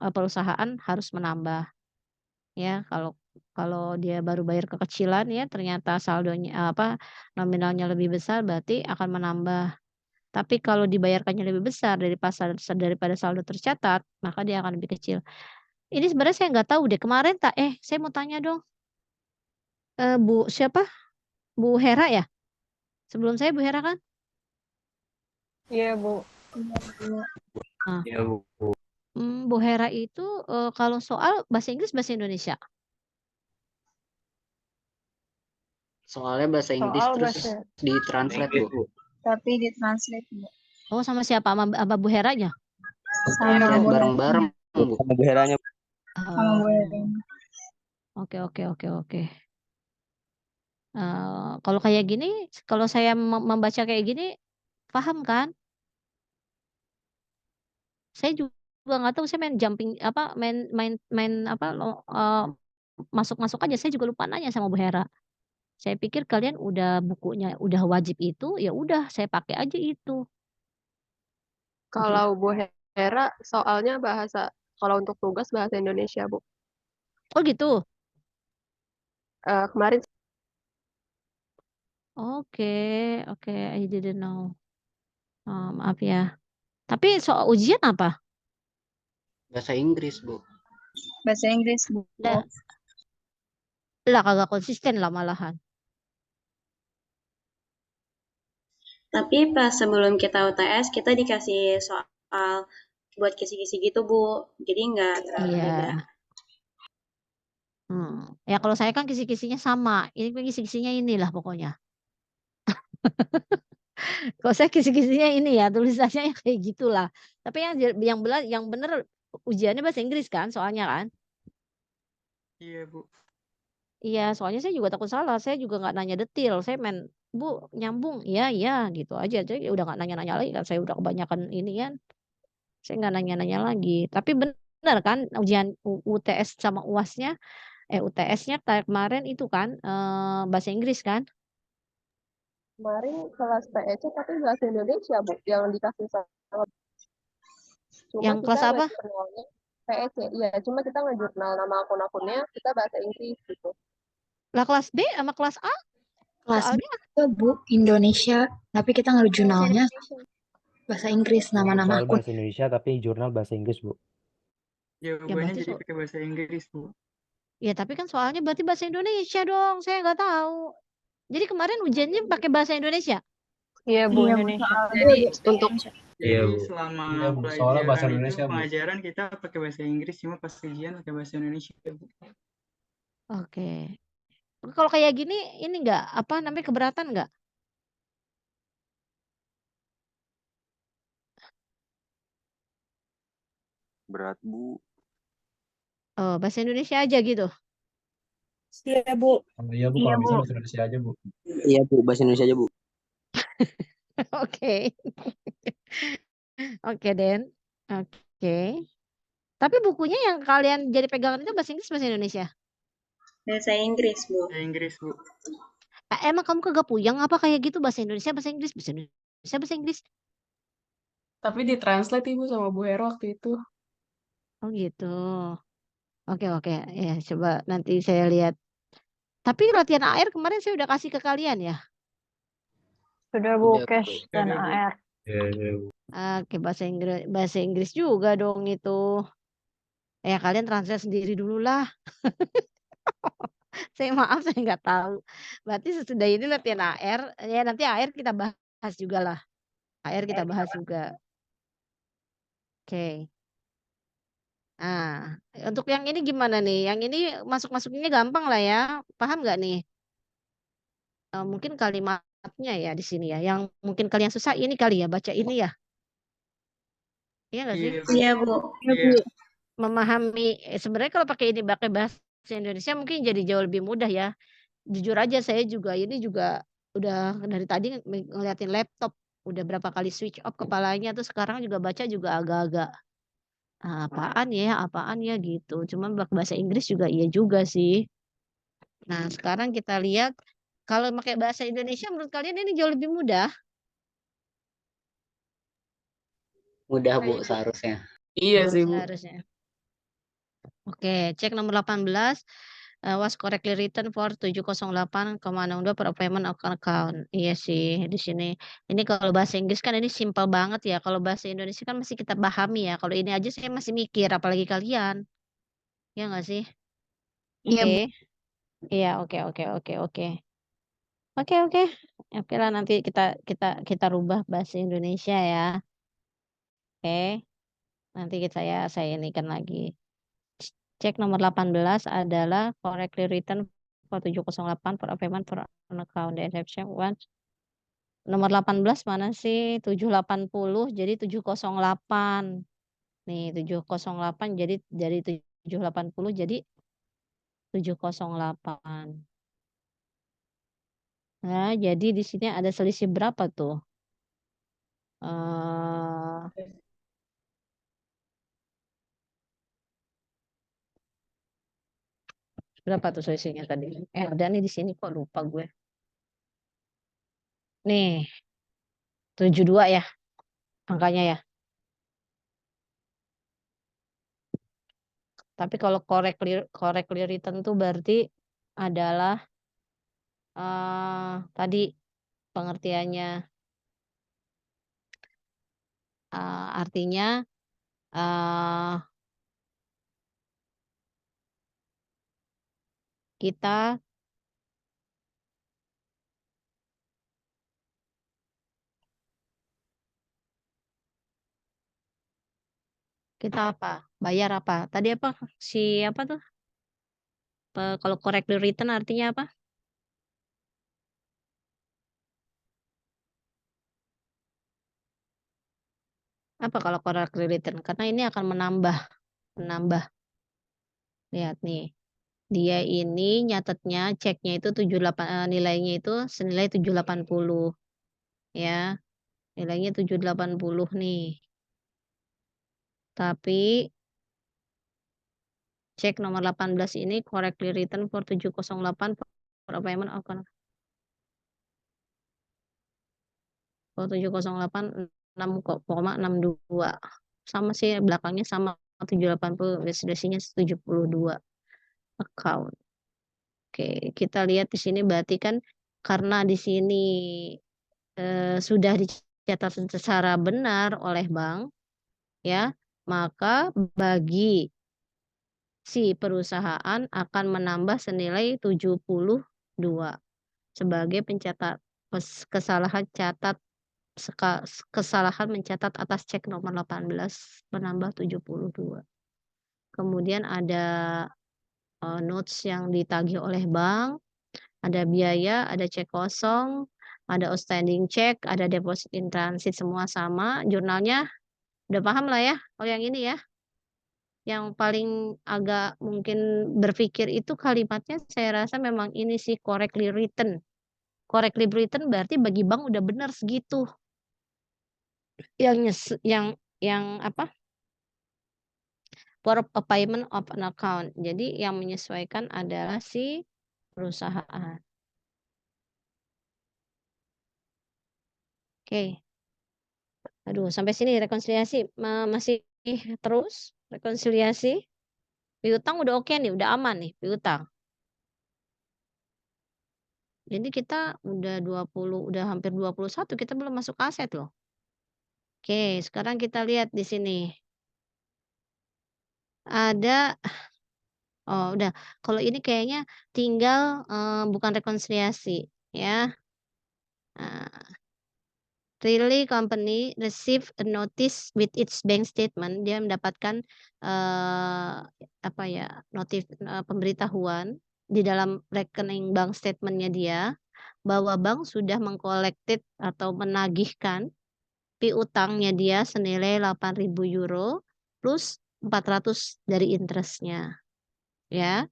perusahaan harus menambah. Ya, kalau dia baru bayar kekecilan ya, ternyata saldonya nominalnya lebih besar, berarti akan menambah. Tapi kalau dibayarkannya lebih besar daripada saldo tercatat, maka dia akan lebih kecil. Ini sebenarnya saya nggak tahu deh kemarin saya mau tanya dong, Bu siapa? Bu Hera ya? Sebelum saya Bu Hera kan? Iya, Bu. Nah, Ya, Bu. Bu Hera itu kalau soal bahasa Inggris bahasa Indonesia? Soalnya bahasa Inggris Soal terus bahasa, ditranslate, Bu. tapi ditranslate, Bu. Oh, sama siapa? Sama Bu Heranya? Sama Kayak Bu bareng-bareng, Bu. Sama Bu Heranya. Sama Bu Erin. Oke. Kalau kayak gini, kalau saya membaca kayak gini, paham kan? Saya juga nggak tahu, saya main jumping masuk-masuk aja. Saya juga lupa nanya sama Bu Hera. Saya pikir kalian udah bukunya udah wajib itu, ya udah saya pakai aja itu. Kalau Bu Hera soalnya kalau untuk tugas bahasa Indonesia, Bu. Oh gitu. Kemarin Oke, I didn't know. Maaf ya. Tapi soal ujian apa? Bahasa Inggris, Bu. Bahasa Inggris, Bu. Lah kagak konsisten lah malahan. Tapi pas sebelum kita UTS, kita dikasih soal buat kisi-kisi gitu, Bu. Jadi nggak terlalu Iya. beda. Ya kalau saya kan kisi-kisinya sama. Ini kisi-kisinya inilah pokoknya. Kalau saya kisi-kisinya ini ya tulisannya ya kayak gitulah. Tapi yang benar ujiannya bahasa Inggris kan soalnya kan? Iya, Bu. Iya, soalnya saya juga takut salah. Saya juga nggak nanya detail. Saya main, Bu, nyambung? Iya, iya, gitu aja. Jadi udah nggak nanya-nanya lagi kan. Saya udah kebanyakan ini kan. Saya nggak nanya-nanya lagi. Tapi benar kan ujian UTS sama UASnya, UTS-nya kemarin itu kan bahasa Inggris kan? Kemarin kelas PEC tapi bahasa Indonesia, Bu, yang dikasih sama. Cuma Yang kita kelas apa? ngejurnalnya PEC, iya. Cuma kita ngejurnal nama akun-akunnya, kita bahasa Inggris gitu. Lah kelas B sama kelas A? Kelas B Soalnya itu Bu Indonesia, tapi kita Bahasa jurnalnya Indonesia. bahasa Inggris nama-nama Soal akun. bahasa Indonesia tapi jurnal bahasa Inggris, Bu. ya Jawabannya berarti jadi pakai bahasa Inggris, Bu. ya tapi kan soalnya berarti bahasa Indonesia dong. Saya nggak tahu. Jadi kemarin ujiannya pakai bahasa Indonesia? Iya, Bu, Iya, Bu. Indonesia. Soalnya Jadi bahasa untuk Indonesia. Jadi Iya, Bu. selama Iya, Bu. Soalnya bahasa pelajaran Indonesia, itu Bu. pengajaran kita pakai bahasa Inggris, cuma pas ujian pakai bahasa Indonesia, Bu. Oke. Kalau kayak gini ini nggak apa namanya keberatan nggak? Berat, Bu. Oh, bahasa Indonesia aja gitu. Iya, Bu. Iya, Bu. Iya, Kalau bisa Bu. bahasa Indonesia aja, Bu. Iya, Bu. Bahasa Indonesia aja, Bu. Oke. Oke, Den. Oke. Tapi bukunya yang kalian jadi pegangan itu bahasa Inggris bahasa Indonesia? Bahasa Inggris, Bu. Bahasa Inggris, Bu. Emang kamu kagak puyeng apa kayak gitu bahasa Indonesia bahasa Inggris bahasa Indonesia bahasa Inggris? tapi ditranslate Ibu sama Bu Hero waktu itu. Oh gitu. Oke oke. Ya coba nanti saya lihat. Tapi latihan AR kemarin saya udah kasih ke kalian ya. Sudah, Bu, Udah, Bu. cash dan Udah, Bu. AR. Iya, Bu. Oke bahasa Inggris juga dong itu. Kalian translate sendiri dulu lah. Saya maaf saya nggak tahu. Berarti sesudah ini latihan AR, ya nanti AR kita bahas juga lah. AR kita bahas juga. Oke. Nah, untuk yang ini gimana nih? Yang ini masuk-masukinnya gampang lah ya. Paham nggak nih? Mungkin kalimatnya ya di sini ya. Yang mungkin kalian susah ini kali ya baca ini ya. Iya nggak sih? Iya, Bu. Iya, Bu. Iya, Iya. Bu. Memahami sebenarnya kalau pakai ini pakai bahasa Indonesia mungkin jadi jauh lebih mudah ya. Jujur aja saya juga ini juga udah dari tadi ngeliatin laptop. Udah berapa kali switch off kepalanya tuh sekarang juga baca juga agak-agak apaan ya gitu. Cuman bahasa Inggris juga iya juga sih. Nah, sekarang kita lihat kalau pakai bahasa Indonesia menurut kalian ini jauh lebih mudah? Mudah, Bu, seharusnya. Iya sih, Bu. Seharusnya. Oke, cek nomor 18. Was correctly written for 708,62 per payment account. Iya sih, di sini. Ini kalau bahasa Inggris kan ini simpel banget ya. Kalau bahasa Indonesia kan masih kita pahami ya. Kalau ini aja saya masih mikir, apalagi kalian. Ya nggak sih? Iya, Oke. Bu. Iya, oke, oke, oke, oke. Oke, oke. Oke lah nanti kita rubah bahasa Indonesia ya. Oke. Nanti saya inikan lagi. Cek nomor 18 adalah correctly written for 708 for payment for an account the exception one. Nomor 18 mana sih? 780 jadi 708. Nih 708 jadi dari 780 jadi 708. Nah, jadi di sini ada selisih berapa tuh? Berapa tuh selisihnya tadi? Ada nih di sini kok lupa gue. Nih, 72 ya angkanya ya. Tapi kalau correctly written tuh berarti adalah tadi pengertiannya artinya kita Kita apa? Bayar apa? Tadi apa? Si apa tuh? Kalau correctly written artinya apa? Apa kalau correctly written? Karena ini akan menambah. Lihat nih. Dia ini nyatetnya ceknya itu 78 nilainya itu senilai 780 ya. Nilainya 780 nih. Tapi cek nomor 18 ini correctly written for 708 for payment of for 708 6,62. Sama sih belakangnya sama 780 destinasinya 72 account. Oke, kita lihat di sini berarti kan karena di sini sudah dicatat secara benar oleh bank ya, maka bagi si perusahaan akan menambah senilai 72 sebagai kesalahan kesalahan mencatat atas cek nomor 18 menambah 72. Kemudian ada notes yang ditagih oleh bank, ada biaya, ada cek kosong, ada outstanding check, ada deposit in transit, semua sama. Jurnalnya udah paham lah ya kalau yang ini ya. Yang paling agak mungkin berpikir itu kalimatnya saya rasa memang ini sih correctly written. Correctly written berarti bagi bank udah benar segitu. Yang apa? For a payment of an account. Jadi yang menyesuaikan adalah si perusahaan. Oke. Aduh, sampai sini rekonsiliasi masih terus rekonsiliasi. Piutang udah oke nih, udah aman nih piutang. Jadi kita udah hampir 21, kita belum masuk aset loh. Oke, sekarang kita lihat di sini. Ada udah. Kalau ini kayaknya tinggal bukan rekonsiliasi ya. Really company receive a notice with its bank statement. Dia mendapatkan apa ya, pemberitahuan di dalam rekening bank statementnya dia bahwa bank sudah mengkolektif atau menagihkan piutangnya dia senilai 8.000 euro plus 400 dari interestnya ya.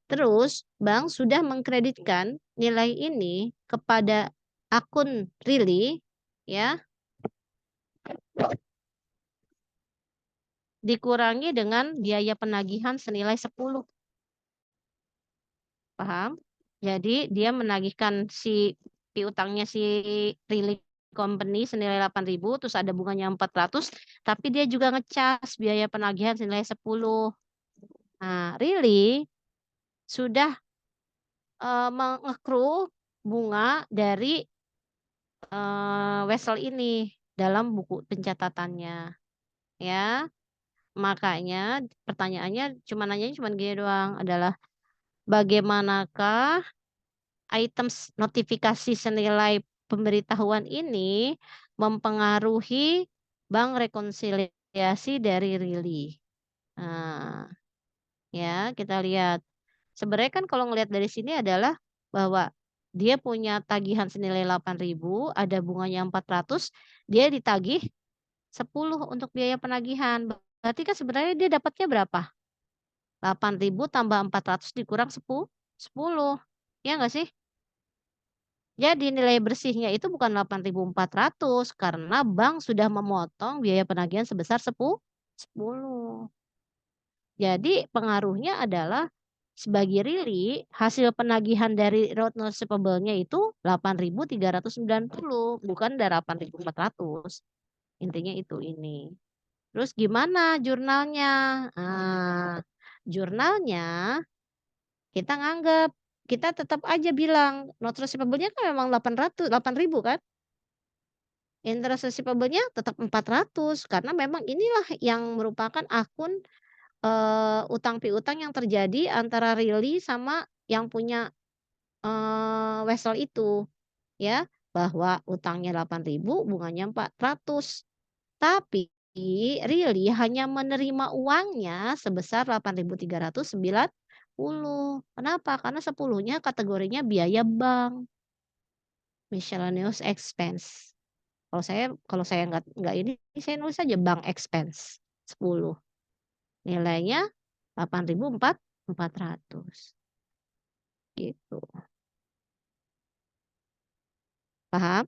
Terus bank sudah mengkreditkan nilai ini kepada akun Really ya, dikurangi dengan biaya penagihan senilai 10. Paham? Jadi dia menagihkan si piutangnya si Really Company senilai 8.000, terus ada bunganya 400, tapi dia juga ngecas biaya penagihan senilai 10. Nah, Really sudah mengekru bunga dari wesel ini dalam buku pencatatannya ya. Makanya pertanyaannya nanyanya cuma gini doang, adalah bagaimanakah items notifikasi senilai pemberitahuan ini mempengaruhi bank rekonsiliasi dari Really. Nah, ya kita lihat. Sebenarnya kan kalau ngelihat dari sini adalah bahwa dia punya tagihan senilai 8.000, ada bunganya 400, dia ditagih 10 untuk biaya penagihan. Berarti kan sebenarnya dia dapatnya berapa? 8.000 tambah 400 dikurang 10. Ya nggak sih? Jadi nilai bersihnya itu bukan 8.400 karena bank sudah memotong biaya penagihan sebesar 10. Jadi pengaruhnya adalah sebagai Really hasil penagihan dari road receivable-nya itu 8.390 bukan 8.400. Intinya itu ini. Terus gimana jurnalnya? Jurnalnya kita nganggap, kita tetap aja bilang note receivable-nya kan memang 8.000 kan? Interest receivable-nya tetap 400 karena memang inilah yang merupakan akun utang piutang yang terjadi antara Really sama yang punya wesel itu ya, bahwa utangnya 8.000, bunganya 400. Tapi really hanya menerima uangnya sebesar 8.390. Kenapa? Karena 10-nya kategorinya biaya bank, miscellaneous expense. Kalau saya nggak ini, saya nulis aja bank expense 10. Nilainya 8.400. Gitu. Paham?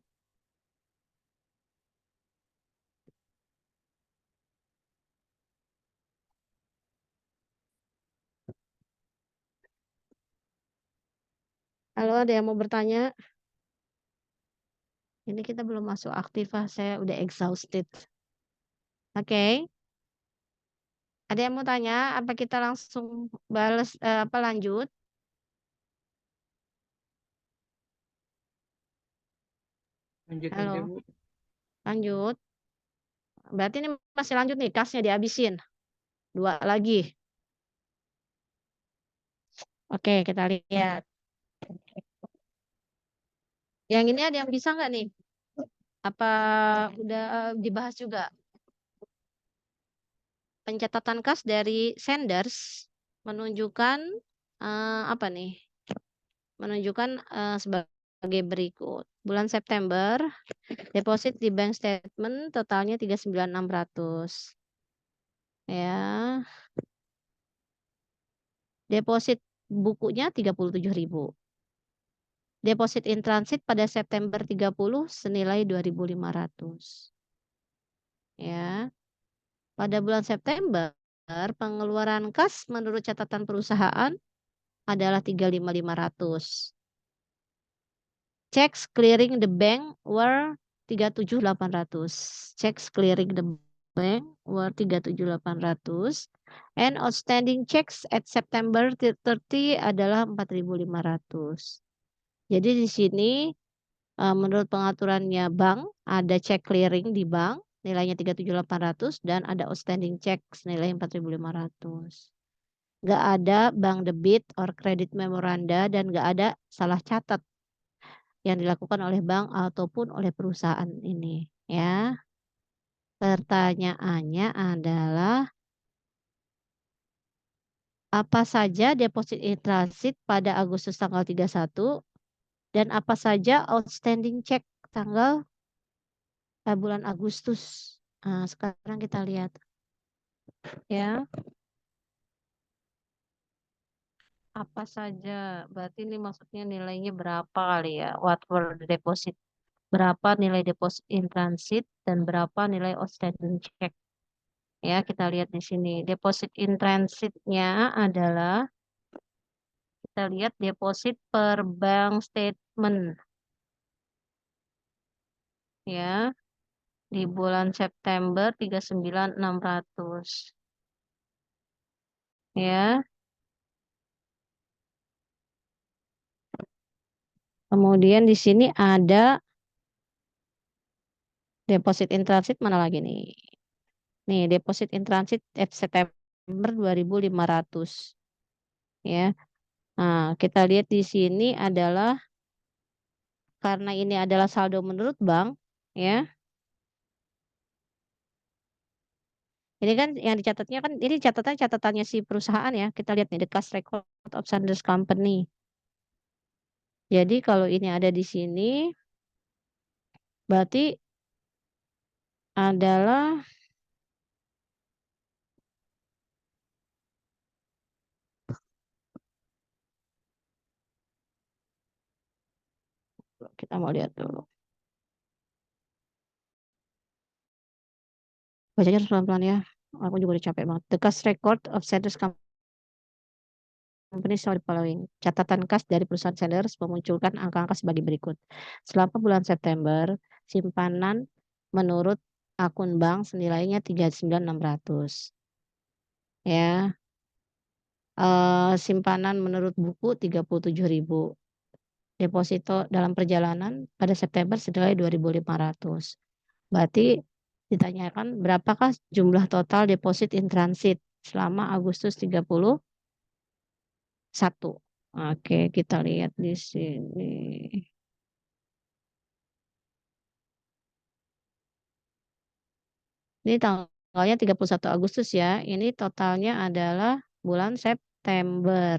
Halo, ada yang mau bertanya? Ini kita belum masuk aktifah, saya udah exhausted. Oke. Ada yang mau tanya? Apa kita langsung balas apa lanjut? Lanjut aja, Halo, Bu. lanjut. Berarti ini masih lanjut nih, kasnya dihabisin. 2 lagi. Oke, kita lihat. Yang ini ada yang bisa nggak nih? Apa udah dibahas juga? Pencatatan kas dari senders menunjukkan apa nih? Menunjukkan sebagai berikut. Bulan September, deposit di bank statement totalnya 39.600. Ya. Deposit bukunya 37.000. Deposit in transit pada September 30 senilai 2.500. Ya. Pada bulan September, pengeluaran kas menurut catatan perusahaan adalah 35.500. Checks clearing the bank were 37.800. Checks clearing the bank were 37.800. And outstanding checks at September 30 adalah 4.500. Jadi di sini menurut pengaturannya bank ada check clearing di bank nilainya 37.800 dan ada outstanding check senilai 4.500. Nggak ada bank debit or credit memoranda dan nggak ada salah catat yang dilakukan oleh bank ataupun oleh perusahaan ini, ya. Pertanyaannya adalah apa saja deposit in transit pada Agustus tanggal 31 dan apa saja outstanding check tanggal bulan Agustus. Nah, sekarang kita lihat, ya. Apa saja? Berarti ini maksudnya nilainya berapa kali ya? What were the deposit? Berapa nilai deposit in transit dan berapa nilai outstanding check? Ya, kita lihat di sini. Deposit in transitnya adalah kita lihat deposit per bank statement. Ya. Di bulan September 39.600. Ya. Kemudian di sini ada deposit in transit mana lagi nih? Nih, deposit in transit September 2.500. Ya. Nah, kita lihat di sini adalah karena ini adalah saldo menurut bank, ya. Ini kan yang dicatatnya kan ini catatannya si perusahaan ya. Kita lihat nih the cash record of Sanders Company. Jadi kalau ini ada di sini berarti adalah kita mau lihat dulu. Bacanya harus pelan-pelan ya. Aku juga udah capek banget. The cash record of Sanders Company show the following. Catatan kas dari perusahaan Sanders memunculkan angka-angka sebagai berikut. Selama bulan September, simpanan menurut akun bank senilainya 39.600. Ya. Simpanan menurut buku 37.000. Deposito dalam perjalanan pada September senilai 2.500. Berarti ditanyakan berapakah jumlah total deposit in transit selama Agustus 31. Oke, kita lihat di sini. Ini tanggal tanggalnya 31 Agustus ya. Ini totalnya adalah bulan September.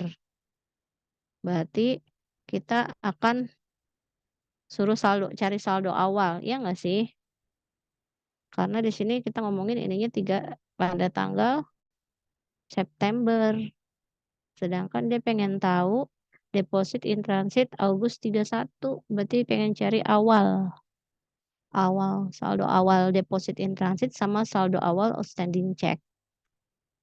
Berarti kita akan suruh cari saldo awal, ya nggak sih? Karena di sini kita ngomongin ininya pada tanggal September. Sedangkan dia pengen tahu deposit in transit Agustus 31. Berarti pengen cari saldo awal deposit in transit sama saldo awal outstanding check.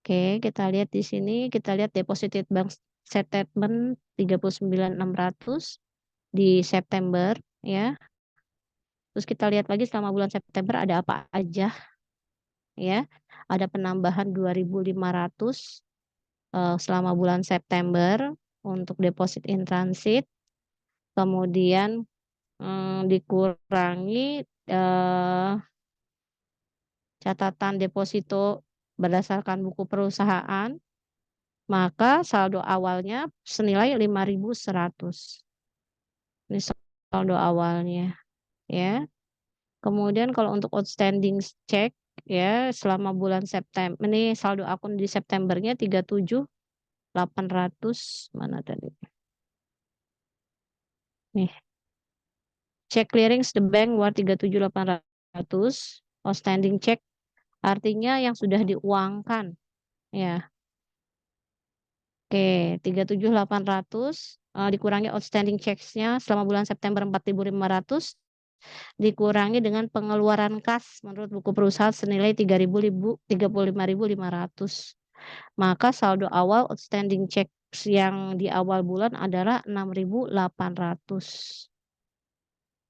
Oke, kita lihat di sini, kita lihat deposited bank statement 39.600 di September ya. Terus kita lihat lagi selama bulan September ada apa aja ya. Ada penambahan 2.500 selama bulan September untuk deposit in transit. Kemudian dikurangi catatan deposito berdasarkan buku perusahaan, maka saldo awalnya senilai 5.100. Ini saldo awalnya ya. Kemudian kalau untuk outstanding check ya selama bulan September, ini saldo akun di Septembernya 37.800 mana tadi? Nih. Check clearings the bank worth 37.800, outstanding check artinya yang sudah diuangkan ya. Oke, 37.800 dikurangi outstanding checks-nya selama bulan September 4.500 dikurangi dengan pengeluaran kas menurut buku perusahaan senilai 35.500. Maka saldo awal outstanding checks yang di awal bulan adalah 6.800.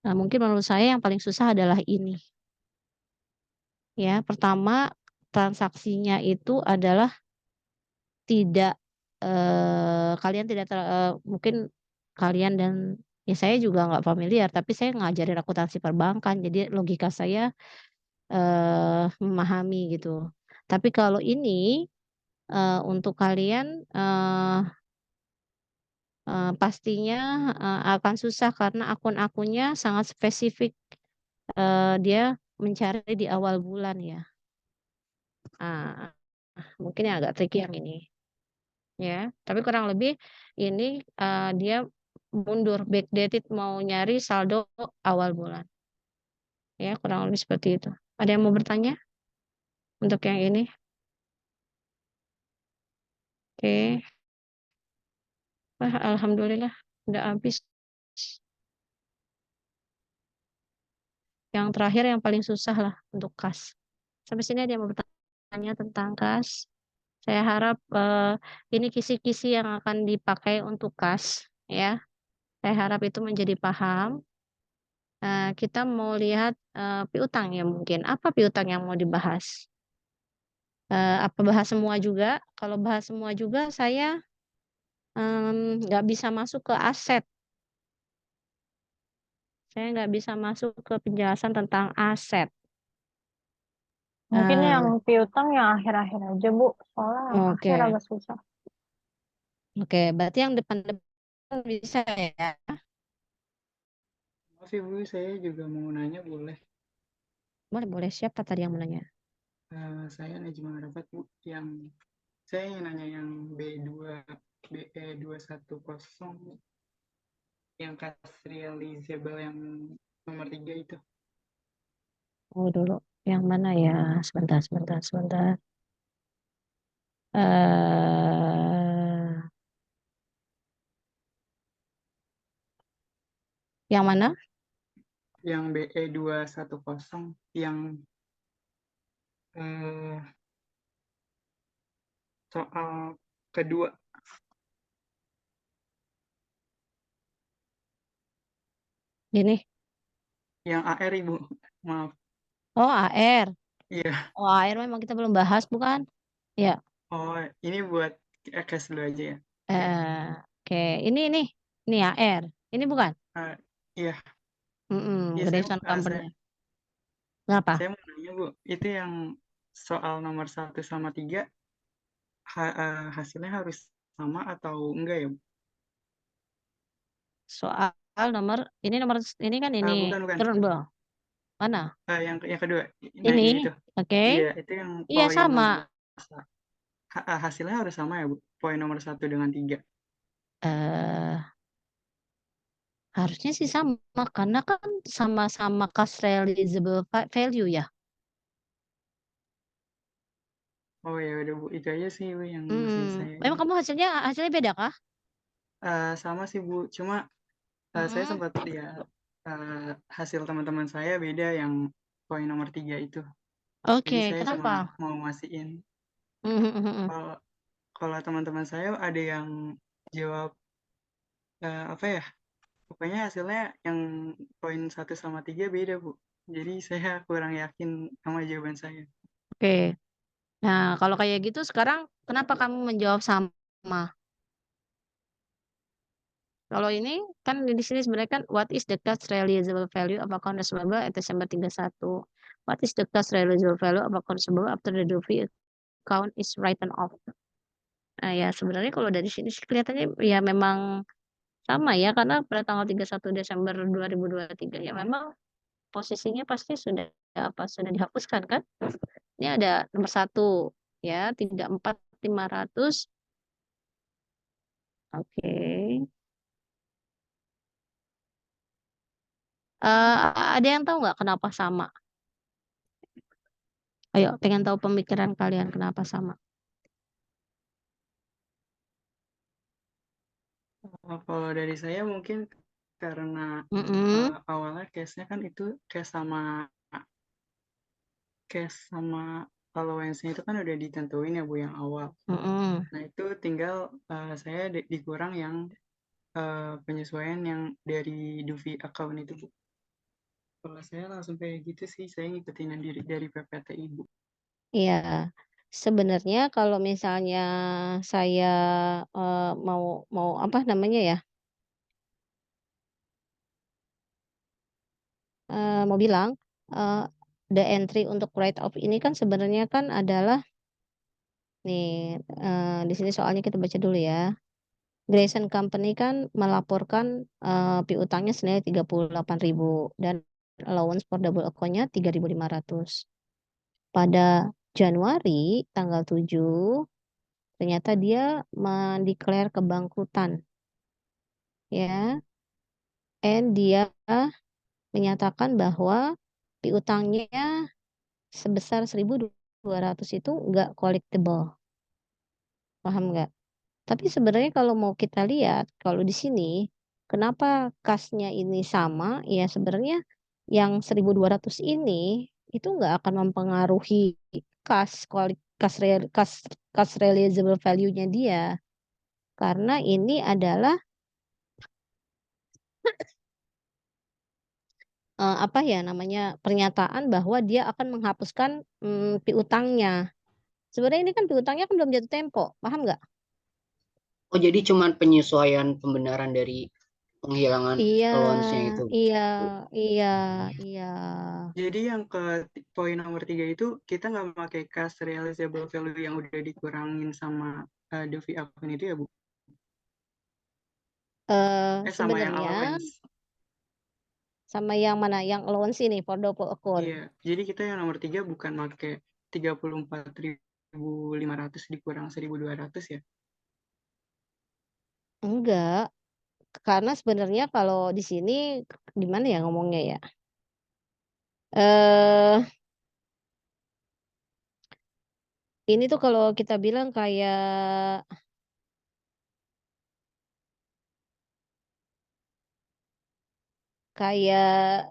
Nah, mungkin menurut saya yang paling susah adalah ini. Ya, pertama transaksinya itu adalah tidak kalian tidak mungkin kalian dan ya saya juga nggak familiar, tapi saya ngajarin akuntansi perbankan, jadi logika saya memahami gitu. Tapi kalau ini untuk kalian pastinya akan susah karena akun-akunnya sangat spesifik. Dia mencari di awal bulan ya. Mungkin yang agak tricky yang ini. Ya, tapi kurang lebih ini dia mundur backdated mau nyari saldo awal bulan. Ya, kurang lebih seperti itu. Ada yang mau bertanya untuk yang ini? Oke. Wah, alhamdulillah udah habis. Yang terakhir yang paling susah lah untuk kas. Sampai sini ada yang mau bertanya tentang kas? Saya harap ini kisi-kisi yang akan dipakai untuk kas ya. Saya harap itu menjadi paham. Kita mau lihat piutang ya mungkin. Apa piutang yang mau dibahas? Apa bahas semua juga? Kalau bahas semua juga saya nggak bisa masuk ke aset. Saya nggak bisa masuk ke penjelasan tentang aset. Mungkin yang piutang yang akhir-akhir aja, Bu. Soalnya yang akhir Oke. agak susah. Oke, berarti yang depan-depan bisa ya. Maaf Bu, saya juga mau nanya boleh? Boleh. Siapa tadi yang mau nanya? Saya Najma Arafat Bu, saya ingin nanya yang BE210 yang cash realizable yang nomor 3 itu. Oh dulu, yang mana ya? Sebentar. Yang mana? Yang BE210 yang soal kedua. Ini. Yang AR Ibu, maaf. Oh, AR. Iya. Oh, AR memang kita belum bahas bukan? Ya. Oh, ini buat cash dulu aja ya. Oke. Ini AR. Ini bukan? Iya. Iya, Gradation company. Kenapa? Saya mau nanya Bu, itu yang soal nomor 1 sama 3 hasilnya harus sama atau enggak ya Bu? Soal nomor ini kan ini Bukan. turun belum? Mana? Yang kedua. Nah, Ini, itu. oke. Iya, itu yang Iya poin sama. hasilnya harus sama ya, Bu? Poin nomor 1 dengan 3. Eh, harusnya sih sama karena kan sama-sama cash realizable value ya. Oh ya udah Bu, itu aja sih Bu yang mesti saya Memang ini. kamu hasilnya beda kah? Sama sih Bu, cuma saya sempat ya hasil teman-teman saya beda yang poin nomor 3 itu. Jadi Oke, saya cuma kenapa? mau mastiin. Mhm. Kalau kalau teman-teman saya ada yang jawab apa ya? Pokoknya hasilnya yang poin 1 sama 3 beda Bu. Jadi saya kurang yakin sama jawaban saya. Oke. Nah, kalau kayak gitu sekarang kenapa kamu menjawab sama? Kalau ini kan di sini sebenarnya kan what is the cash realizable value of account receivable at Desember 31? What is the cash realizable value of account receivable after the Dovi account is written off? Nah, ya sebenarnya kalau dari sini sih kelihatannya ya memang sama ya karena pada tanggal 31 Desember 2023 ya memang posisinya pasti sudah sudah dihapuskan kan? Ini ada nomor 1 ya 34.500. Oke. Ada yang tahu nggak kenapa sama? Ayo, pengen tahu pemikiran kalian kenapa sama? Kalau dari saya mungkin karena awalnya case-nya kan itu case sama allowance-nya itu kan udah ditentuin ya Bu yang awal. Nah itu tinggal saya dikurang yang penyesuaian yang dari Duvi account itu Bu. Kalau saya langsung kayak gitu sih, saya ngikutin yang dari PPT Ibu. Iya, sebenarnya kalau misalnya saya mau apa namanya ya? Mau bilang the entry untuk write off ini kan sebenarnya kan adalah nih di sini soalnya kita baca dulu ya. Grayson Company kan melaporkan piutangnya senilai 38.000 dan allowance for double account-nya 3.500. Pada Januari tanggal 7 ternyata dia mendeklar kebangkrutan. Ya. And dia menyatakan bahwa piutangnya sebesar 1.200 itu enggak collectible. Paham nggak? Tapi sebenarnya kalau mau kita lihat, kalau di sini kenapa kasnya ini sama? Ya sebenarnya yang 1.200 ini itu nggak akan mempengaruhi kas realizable value-nya dia. Karena ini adalah apa ya namanya pernyataan bahwa dia akan menghapuskan piutangnya. Sebenarnya ini kan piutangnya kan belum jatuh tempo, paham nggak? Oh, jadi cuman penyesuaian pembenaran dari penghilangan Iya, allowance-nya itu. iya, iya, iya. Jadi yang ke poin nomor 3 itu kita nggak pakai cash realizable value yang udah dikurangin sama Dovi account itu ya Bu? Sama yang Sebenarnya allowance. sama yang mana? Yang allowance ini for double account. Iya, jadi kita yang nomor 3 bukan pakai 34.500 dikurang 1.200 ya? Enggak, karena sebenarnya kalau di sini gimana ya ngomongnya ya? Ini tuh kalau kita bilang kayak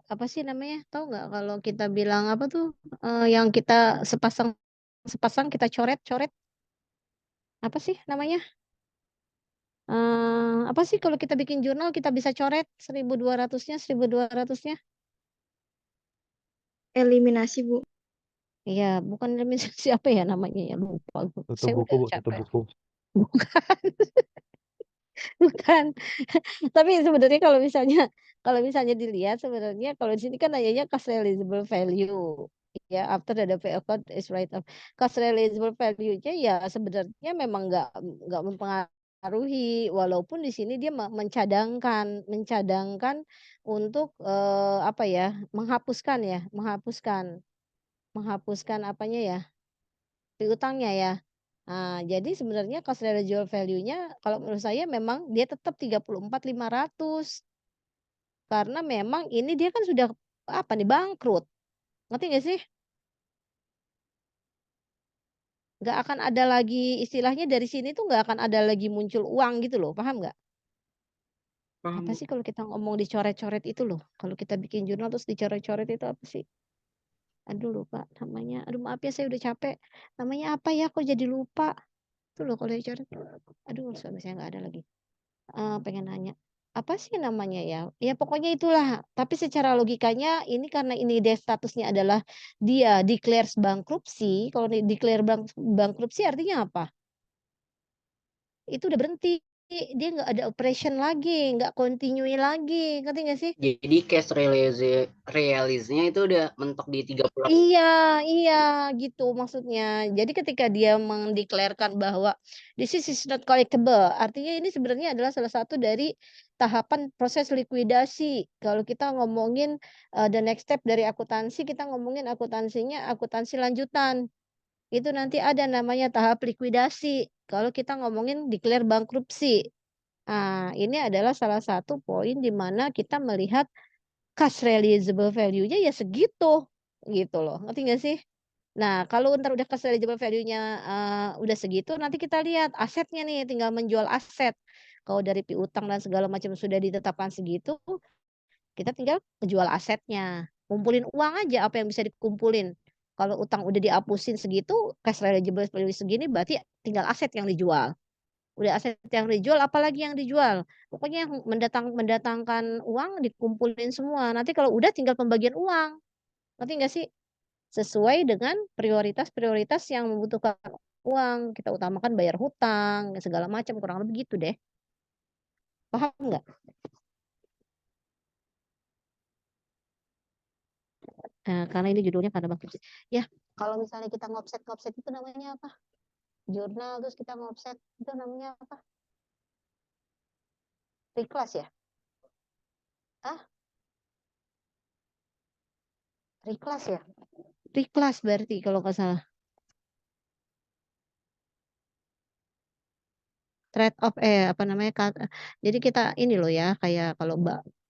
apa sih namanya? Tahu nggak kalau kita bilang apa tuh? Yang kita sepasang kita coret-coret. Apa sih namanya? Apa sih kalau kita bikin jurnal kita bisa coret 1.200-nya, 1.200-nya? Eliminasi, Bu. Iya, bukan eliminasi apa ya namanya ya lupa gue. Tutup Saya buku, udah Bu, tutup capek. buku. Bukan, bukan. Tapi sebenarnya kalau misalnya dilihat sebenarnya kalau di sini kan nanyanya cash realizable value. Ya, after the pay account is write off. Cash realizable value-nya ya sebenarnya memang nggak mempengaruhi mempengaruhi, walaupun di sini dia mencadangkan untuk, apa ya, menghapuskan apanya ya, piutangnya ya. Nah, jadi sebenarnya cost residual value-nya kalau menurut saya memang dia tetap 34.500 karena memang ini dia kan sudah, apa nih, bangkrut, ngerti nggak sih? Nggak akan ada lagi istilahnya dari sini tuh nggak akan ada lagi muncul uang gitu loh, paham nggak? Paham, Apa Bu. sih kalau kita ngomong dicoret-coret itu loh, kalau kita bikin jurnal terus dicoret-coret itu apa sih? Aduh lupa namanya, aduh maaf ya saya udah capek, namanya apa ya kok jadi lupa? Itu loh kalau dicoret, aduh suami saya nggak ada lagi, pengen nanya, apa sih namanya ya? Ya pokoknya itulah, tapi secara logikanya ini karena ini dia statusnya adalah dia declares bankrupsi, kalau declare bankrupsi artinya apa? Itu udah berhenti, dia nggak ada operation lagi, nggak continue lagi, ngerti nggak sih? Jadi cash release-nya itu udah mentok di 38. Iya iya, gitu maksudnya. Jadi ketika dia mendeklarasikan bahwa this is not collectible, artinya ini sebenarnya adalah salah satu dari tahapan proses likuidasi. Kalau kita ngomongin, the next step dari akuntansi, kita ngomongin akuntansinya akuntansi lanjutan. Itu nanti ada namanya tahap likuidasi, kalau kita ngomongin declare bankrupsi. Nah, ini adalah salah satu poin di mana kita melihat cash realizable value-nya ya segitu, gitu loh, ngerti nggak sih? Nah, kalau entar udah cash realizable value-nya, udah segitu, nanti kita lihat asetnya nih, tinggal menjual aset. Kalau dari piutang dan segala macam sudah ditetapkan segitu, kita tinggal menjual asetnya, kumpulin uang aja apa yang bisa dikumpulin. Kalau utang udah dihapusin segitu, cash realizable value segini, berarti tinggal aset yang dijual. Udah aset yang dijual, apalagi yang dijual. Pokoknya yang mendatangkan uang dikumpulin semua. Nanti kalau udah tinggal pembagian uang. Ngerti nggak sih? Sesuai dengan prioritas-prioritas yang membutuhkan uang. Kita utamakan bayar hutang, segala macam, kurang lebih gitu deh. Paham nggak? Karena ini judulnya karena bankrupsi. Ya, kalau misalnya kita ngopset itu namanya apa? Jurnal terus kita ngopset itu namanya apa? Reclass ya? Ah, reclass ya? Reclass berarti kalau nggak salah. Trade off apa namanya? Jadi kita ini loh ya, kayak kalau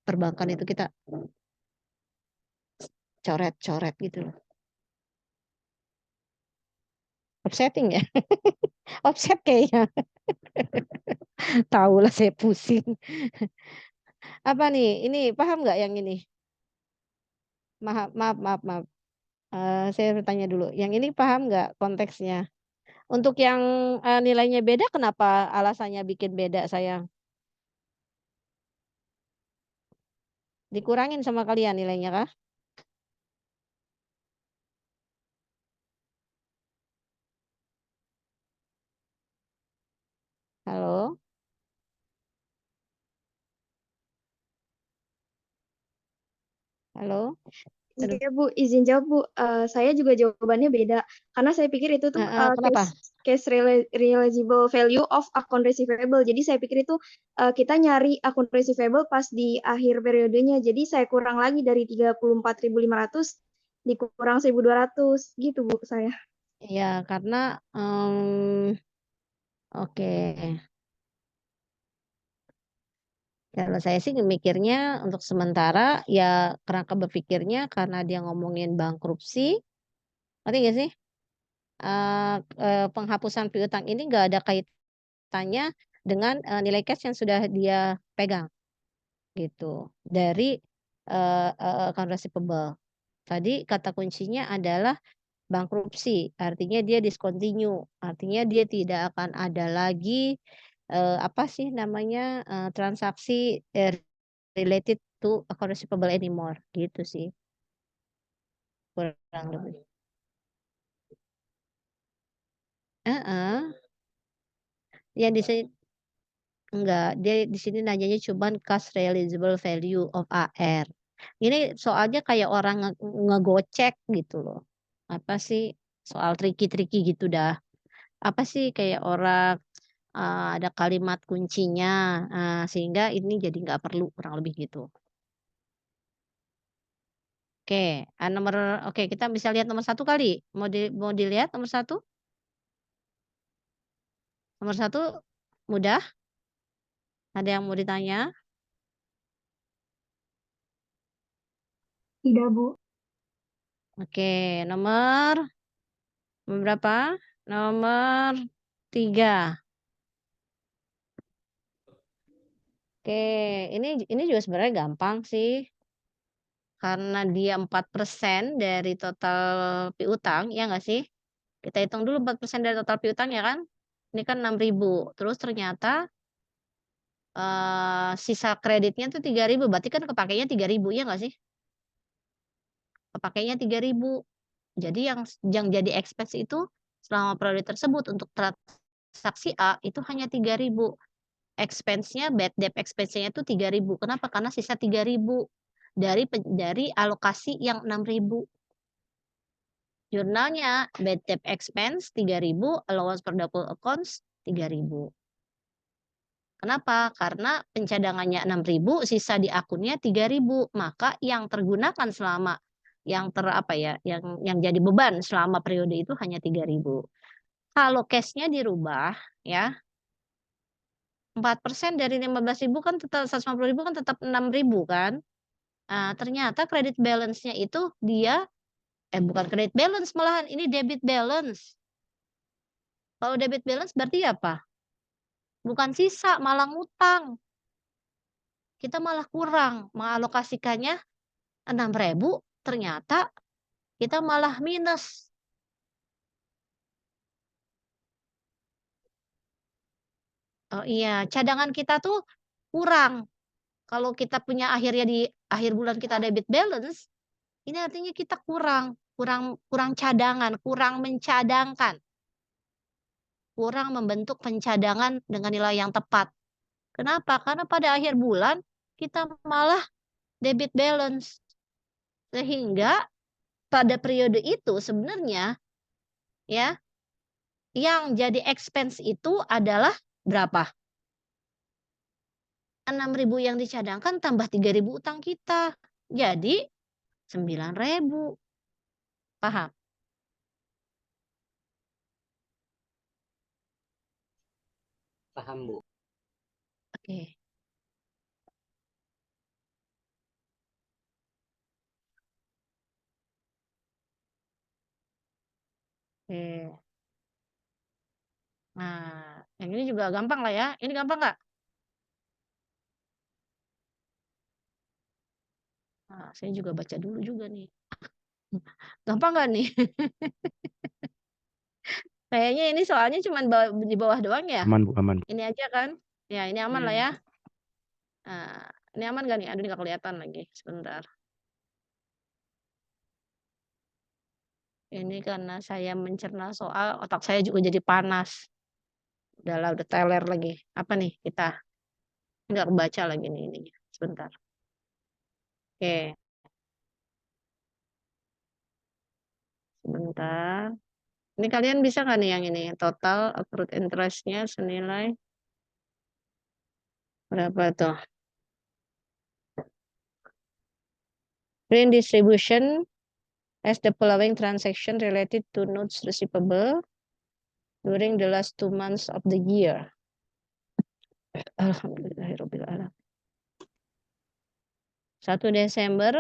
perbankan itu kita coret-coret gitu loh. Offsetting ya? Offset kayaknya. Tahu lah saya pusing. Apa nih? Ini paham nggak yang ini? Maaf, maaf, maaf, maaf. Saya bertanya dulu. Yang ini paham nggak konteksnya? Untuk yang nilainya beda, kenapa alasannya bikin beda sayang? Dikurangin sama kalian nilainya kah? Halo? Halo? Aduh. Iya Bu, izin jawab Bu. Saya juga jawabannya beda. Karena saya pikir itu tuh Kenapa? case realizable value of account receivable. Jadi saya pikir itu kita nyari akun receivable pas di akhir periodenya. Jadi saya kurang lagi dari 34.500 dikurang 1.200 gitu Bu saya. Ya, karena oke. Kalau saya sih mikirnya untuk sementara ya kerangka berpikirnya karena dia ngomongin bankrupsi, ngerti nggak sih? Penghapusan piutang ini nggak ada kaitannya dengan nilai cash yang sudah dia pegang gitu dari account receivable. Tadi kata kuncinya adalah bankrupsi, artinya dia discontinue, artinya dia tidak akan ada lagi apa sih namanya transaksi related to account receivable anymore gitu sih kurang lebih. Ya di sini enggak, dia di sini nanyanya cuman cash realizable value of AR. Ini soalnya kayak orang ngegocek gitu loh. Apa sih soal tricky-tricky gitu dah. Apa sih kayak orang ada kalimat kuncinya, sehingga ini jadi nggak perlu, kurang lebih gitu. Oke, oke, kita bisa lihat nomor 1 kali. Mau dilihat nomor 1? Nomor 1 mudah? Ada yang mau ditanya? Tidak, Bu. Oke, nomor berapa? Nomor 3. Oke, ini juga sebenarnya gampang sih. Karena dia 4% dari total piutang, ya nggak sih? Kita hitung dulu 4% dari total piutang ya kan? Ini kan 6.000. Terus ternyata sisa kreditnya tuh 3.000, berarti kan kepakainya 3.000, ya nggak sih? Kepakainya 3.000. Jadi yang jadi expense itu selama periode tersebut untuk transaksi A itu hanya 3.000. Expense-nya, bad debt expense-nya itu 3.000. Kenapa? Karena sisa 3.000 dari alokasi yang 6.000. Jurnalnya bad debt expense 3.000, allowance for doubtful accounts 3.000. Kenapa? Karena pencadangannya 6.000, sisa di akunnya 3.000. Maka yang tergunakan selama yang jadi beban selama periode itu hanya 3.000. Kalau cash-nya dirubah ya, 4% dari 15.000 kan tetap 150.000 kan tetap 6.000 kan? Nah, ternyata credit balance-nya itu dia bukan credit balance malahan, ini debit balance. Kalau debit balance berarti apa? Bukan sisa, malah ngutang. Kita malah kurang mengalokasikannya 6.000, ternyata kita malah minus. Oh iya, cadangan kita tuh kurang. Kalau kita punya akhirnya di akhir bulan kita debit balance, ini artinya kita kurang cadangan, kurang mencadangkan. Kurang membentuk pencadangan dengan nilai yang tepat. Kenapa? Karena pada akhir bulan kita malah debit balance. Sehingga pada periode itu sebenarnya ya yang jadi expense itu adalah berapa? 6.000 yang dicadangkan tambah 3.000 utang kita. Jadi 9.000. Paham? Paham, Bu. Oke. Oke. Nah, yang ini juga gampang lah ya. Ini gampang nggak? Nah, saya juga baca dulu juga nih. Gampang nggak nih? Kayaknya ini soalnya cuma di bawah doang ya. Aman, Bu, aman. Ini aja kan? Ya, ini aman lah ya. Nah, ini aman gak nih? Aduh, ini nggak kelihatan lagi. Sebentar. Ini karena saya mencerna soal, otak saya juga jadi panas. Udahlah, udah teler lagi. Apa nih kita? Nggak kebaca lagi nih ininya. Sebentar. Oke. Sebentar. Ini kalian bisa nggak nih yang ini? Total accrued interest-nya senilai berapa tuh? Green distribution as the following transaction related to notes receivable during the last 2 months of the year. Alhamdulillahirrabbilalamin. 1 Desember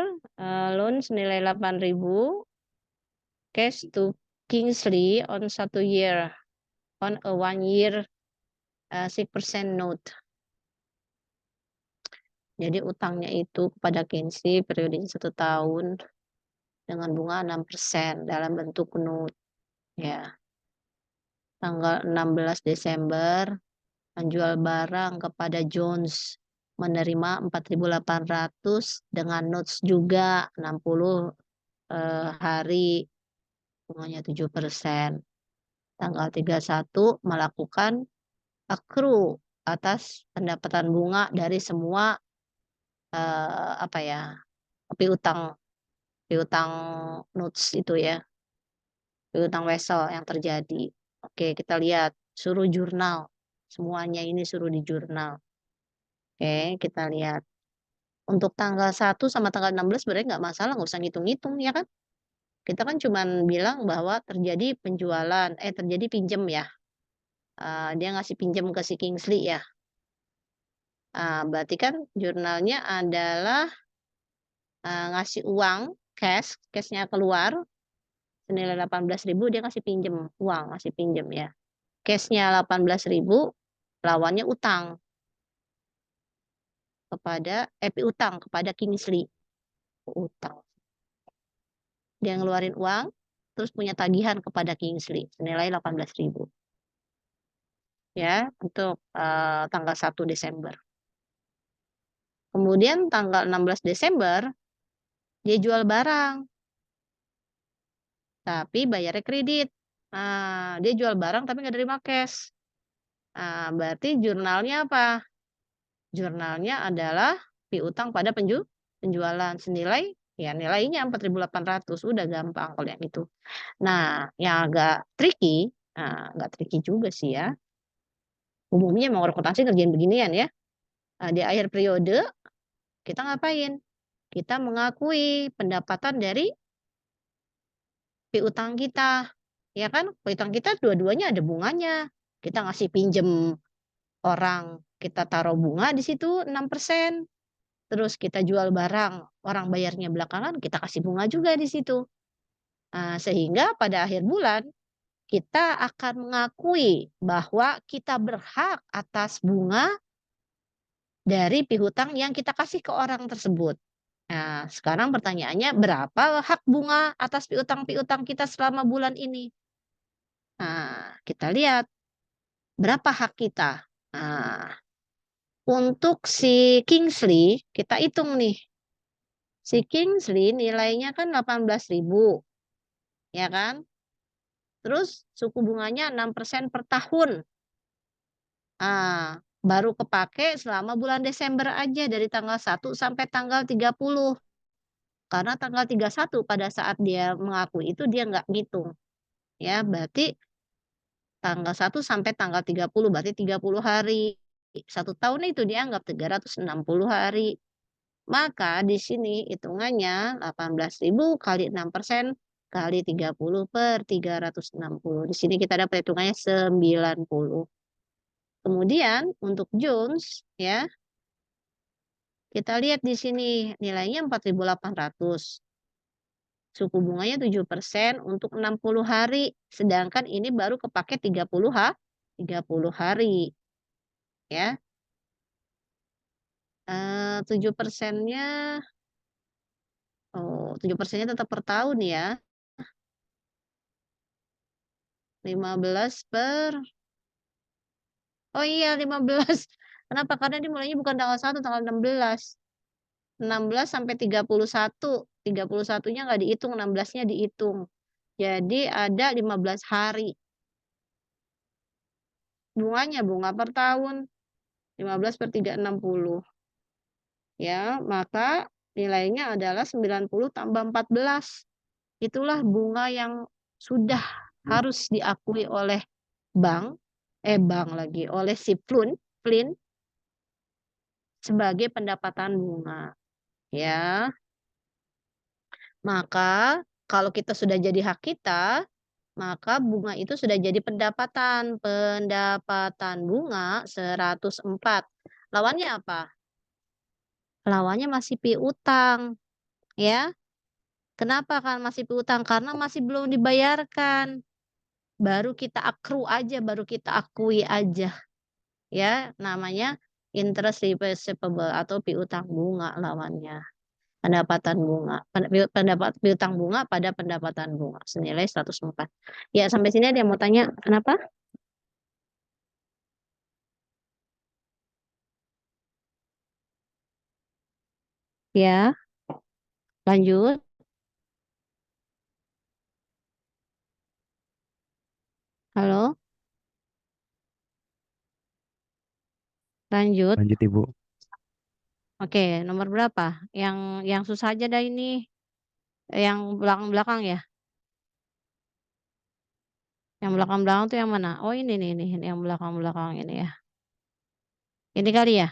loan senilai 8.000, cash to Kingsley on 1 year, on a 1 year 6% note. Jadi utangnya itu kepada Kingsley periodenya 1 tahun dengan bunga 6% dalam bentuk note. Ya. Tanggal 16 Desember menjual barang kepada Jones, menerima 4.800 dengan notes juga 60 hari, bunganya 7%. Tanggal 31 melakukan accrue atas pendapatan bunga dari semua piutang notes itu ya, piutang wesel yang terjadi. Oke, kita lihat suruh jurnal. Semuanya ini suruh di jurnal. Oke, kita lihat. Untuk tanggal 1 sama tanggal 16 sebenarnya nggak masalah, nggak usah ngitung-ngitung, ya kan? Kita kan cuman bilang bahwa terjadi penjualan, terjadi pinjem ya. Dia ngasih pinjem ke si Kingsley ya. Berarti kan jurnalnya adalah ngasih uang, cash-nya keluar, senilai 18.000 dia ngasih pinjem, uang, ngasih pinjem ya. Cash-nya 18.000, lawannya utang kepada, piutang kepada Kingsley. Utang. Dia ngeluarin uang, terus punya tagihan kepada Kingsley, senilai 18.000. Ya, untuk tanggal 1 Desember. Kemudian tanggal 16 Desember, dia jual barang. Tapi bayarnya kredit. Dia jual barang tapi nggak terima cash. Berarti jurnalnya apa? Jurnalnya adalah piutang pada penjualan senilai, ya nilainya 4.800. Udah gampang kalau yang itu. Nah, yang agak tricky, nggak tricky juga sih ya. Umumnya mau akuntansi ngerjain beginian ya. Di akhir periode, kita ngapain? Kita mengakui pendapatan dari piutang kita. Ya kan? Piutang kita dua-duanya ada bunganya. Kita ngasih pinjem orang, kita taruh bunga di situ 6%. Terus kita jual barang, orang bayarnya belakangan, kita kasih bunga juga di situ. Sehingga pada akhir bulan, kita akan mengakui bahwa kita berhak atas bunga dari piutang yang kita kasih ke orang tersebut. Nah, sekarang pertanyaannya, berapa hak bunga atas piutang-piutang kita selama bulan ini? Nah, kita lihat berapa hak kita. Nah, untuk si Kingsley, kita hitung nih. Si Kingsley nilainya kan 18.000. Ya kan? Terus suku bunganya 6% per tahun. Baru kepake selama bulan Desember aja dari tanggal 1 sampai tanggal 30. Karena tanggal 31 pada saat dia mengakui itu dia nggak ngitung. Ya, berarti tanggal 1 sampai tanggal 30, berarti 30 hari. 1 tahun itu dianggap 360 hari. Maka di sini hitungannya 18.000 kali 6% kali 30 per 360. Di sini kita dapat hitungannya 90. Kemudian untuk Jones ya, kita lihat di sini nilainya 4.800. Suku bunganya 7% untuk 60 hari. Sedangkan ini baru kepake 30 hari. Ya. 7%-nya 7%-nya tetap per tahun ya. 15 per Oh iya 15. Kenapa? Karena ini mulainya bukan tanggal 1, tanggal 16. 16 sampai 31. 31-nya nggak dihitung, 16-nya dihitung. Jadi ada 15 hari. Bunganya bunga per tahun. 15 per 360. Ya, maka nilainya adalah 90 tambah 14. Itulah bunga yang sudah harus diakui oleh bank oleh si Flynn sebagai pendapatan bunga. Ya. Maka kalau kita sudah jadi hak kita, maka bunga itu sudah jadi pendapatan. Pendapatan bunga 104. Lawannya apa? Lawannya masih piutang. Ya. Kenapa kan masih piutang? Karena masih belum dibayarkan. Baru kita accrue aja, baru kita akui aja. Ya, namanya interest receivable atau piutang bunga lawannya. Pendapatan bunga. Piutang bunga pada pendapatan bunga senilai 104. Ya, sampai sini ada yang mau tanya kenapa? Ya. Lanjut. Halo? Lanjut. Lanjut Ibu. Oke, nomor berapa? Yang susah aja dah ini. Yang belakang-belakang ya? Yang belakang-belakang tuh yang mana? Oh ini nih, yang belakang-belakang ini ya. Ini kali ya.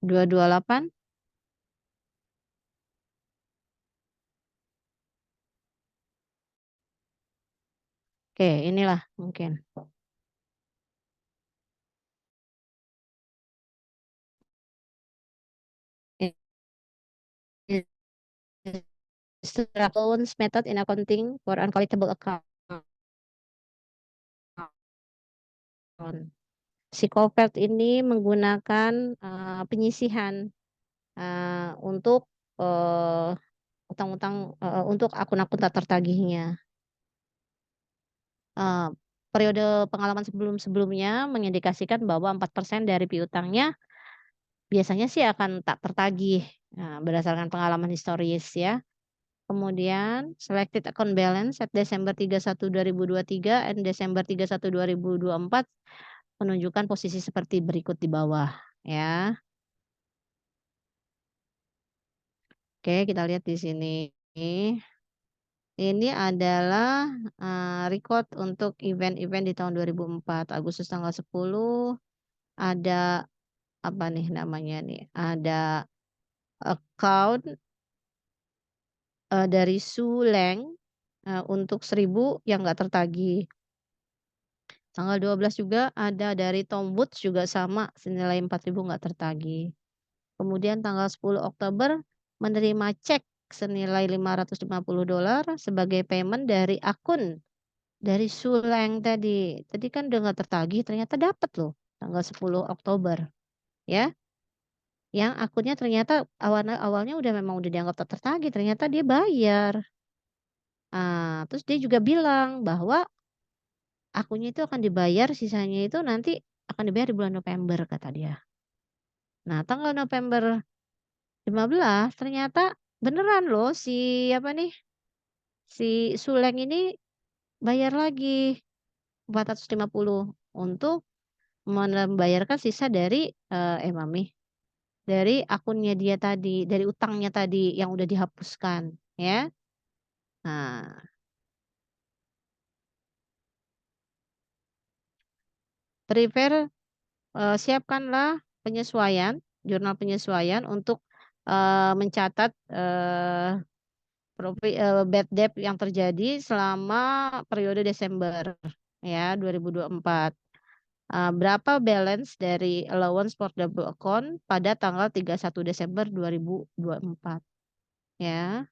228. Oke, inilah mungkin. Allowance method in accounting for uncollectible account. Si Covert ini menggunakan penyisihan untuk utang-utang untuk akun-akun tak tertagihnya. Periode pengalaman sebelum-sebelumnya mengindikasikan bahwa 4% dari piutangnya biasanya sih akan tak tertagih berdasarkan pengalaman historis ya. Kemudian selected account balance at Desember 31 2023 and Desember 31 2024 menunjukkan posisi seperti berikut di bawah ya. Oke, kita lihat di sini. Ini adalah record untuk event-event di tahun 2004. Agustus tanggal 10 ada apa nih namanya nih? Ada account dari Suleng untuk 1000 yang nggak tertagih. Tanggal 12 juga ada dari Tom Woods juga sama senilai 4.000 nggak tertagih. Kemudian tanggal 10 Oktober menerima cek senilai $550 sebagai payment dari akun dari Suleng tadi. Tadi kan udah nggak tertagih, ternyata dapat loh tanggal 10 Oktober. Ya. Yang akunnya ternyata awalnya memang udah dianggap tak tertagih, ternyata dia bayar. Terus dia juga bilang bahwa akunnya itu akan dibayar, sisanya itu nanti akan dibayar di bulan November kata dia. Nah, tanggal November 15 ternyata beneran loh si si Suleng ini bayar lagi 450 untuk membayarkan sisa dari Mami, dari akunnya dia tadi, dari utangnya tadi yang udah dihapuskan ya. Nah, prepare siapkanlah penyesuaian, jurnal penyesuaian untuk mencatat bad debt yang terjadi selama periode Desember ya 2024. Berapa balance dari allowance for double account pada tanggal 31 Desember 2024 ya.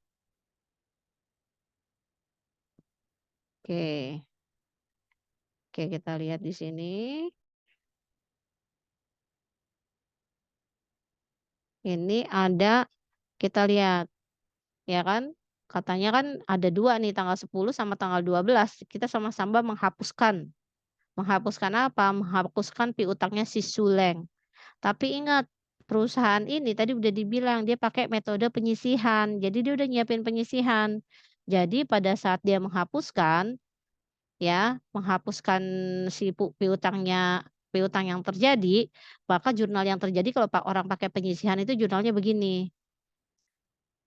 Oke. Oke, kita lihat di sini. Ini ada, kita lihat ya kan, katanya kan ada 2 nih tanggal 10 sama tanggal 12 kita sama-sama menghapuskan. Menghapuskan apa? Menghapuskan piutangnya si Suleng. Tapi ingat, perusahaan ini tadi udah dibilang dia pakai metode penyisihan. Jadi dia udah nyiapin penyisihan. Jadi pada saat dia menghapuskan ya, menghapuskan si piutang yang terjadi, maka jurnal yang terjadi kalau orang pakai penyisihan itu jurnalnya begini.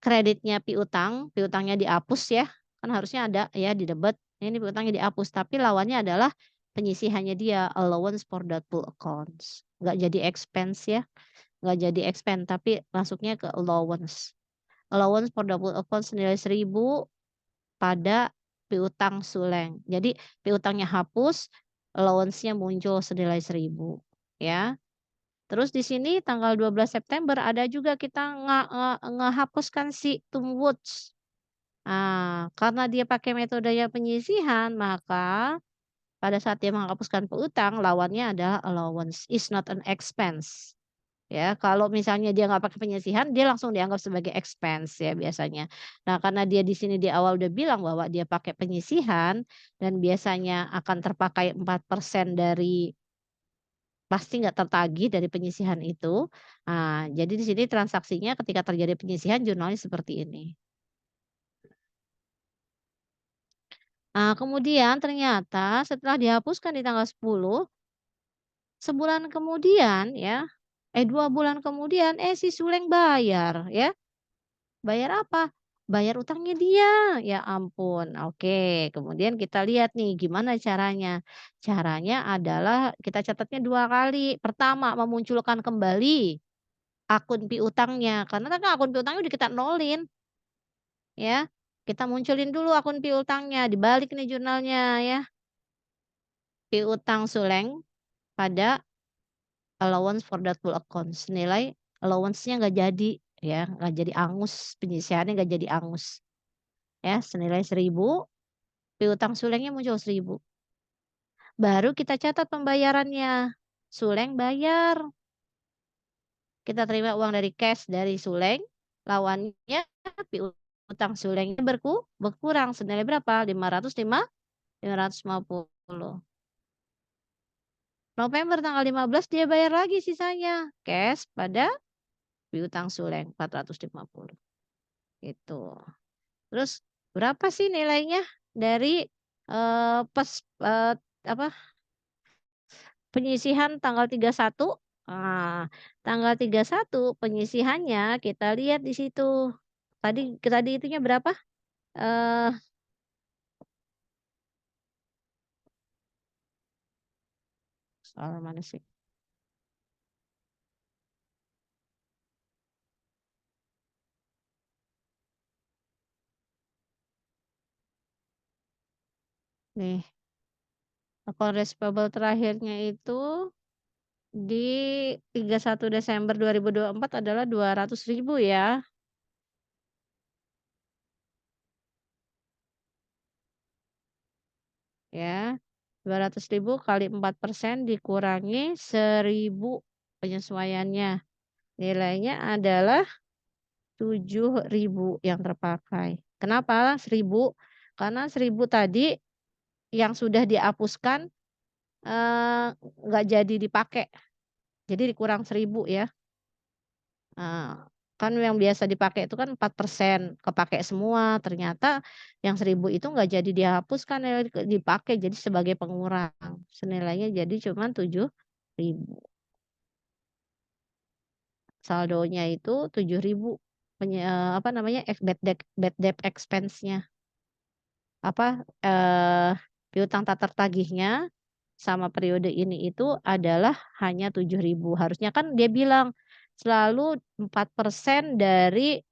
Kreditnya piutangnya dihapus ya. Kan harusnya ada ya di debit. Ini piutangnya dihapus, tapi lawannya adalah penyisihannya dia, allowance for doubtful accounts. Nggak jadi expense ya. Nggak jadi expense, tapi masuknya ke allowance. Allowance for doubtful accounts senilai 1.000 pada piutang Suleng. Jadi piutangnya hapus, allowance-nya muncul senilai 1.000 ya. Terus di sini tanggal 12 September ada juga kita ngehapuskan si Tom Woods. Karena dia pakai metodenya penyisihan, maka pada saat dia menghapuskan piutang, lawannya adalah allowance is not an expense. Ya, kalau misalnya dia nggak pakai penyisihan, dia langsung dianggap sebagai expense ya biasanya. Nah, karena dia di sini di awal udah bilang bahwa dia pakai penyisihan dan biasanya akan terpakai 4% dari pasti nggak tertagih dari penyisihan itu. Jadi di sini transaksinya ketika terjadi penyisihan jurnalnya seperti ini. Kemudian ternyata setelah dihapuskan di tanggal 10, sebulan kemudian ya, 2 bulan kemudian si Suleng bayar ya. Bayar apa? bayar utangnya dia. Ya ampun. Oke, kemudian kita lihat nih gimana caranya. Caranya adalah kita catatnya 2 kali. Pertama, memunculkan kembali akun piutangnya, karena kan akun piutangnya udah kita nolin, ya. Kita munculin dulu akun piutangnya, dibalik nih jurnalnya ya. Piutang Suleng pada allowance for doubtful accounts, nilai allowance-nya nggak jadi, ya, nggak jadi angus, penyisihannya nggak jadi angus, ya, senilai 1.000, piutang Sulengnya muncul 1.000. Baru kita catat pembayarannya, Suleng bayar. Kita terima uang dari cash dari Suleng, lawannya piutang Sulengnya berkurang senilai berapa? 550. November tanggal 15 dia bayar lagi sisanya, cash pada piutang Suleng 450. Gitu. Terus berapa sih nilainya dari, apa, penyisihan tanggal 31? Nah, tanggal 31 penyisihannya kita lihat di situ. Tadi itunya berapa? Eee, soal mana sih? Nih, account receivable terakhirnya itu di 31 Desember 2024 adalah 200.000 ya. Ya, 200.000 kali 4% dikurangi 1.000 penyesuaiannya. Nilainya adalah 7.000 yang terpakai. Kenapa 1.000? Karena 1.000 tadi yang sudah dihapuskan, nggak jadi dipakai. Jadi dikurang 1.000 ya. Kan yang biasa dipakai itu kan 4%, kepakai semua. Ternyata yang 1.000 itu nggak jadi dihapuskan, dipakai jadi sebagai pengurang. Senilainya jadi cuma 7.000. Saldonya itu 7.000 apa namanya, bad debt expense-nya. Apa, piutang tak tertagihnya sama periode ini itu adalah hanya 7.000. Harusnya kan dia bilang selalu 4% dari,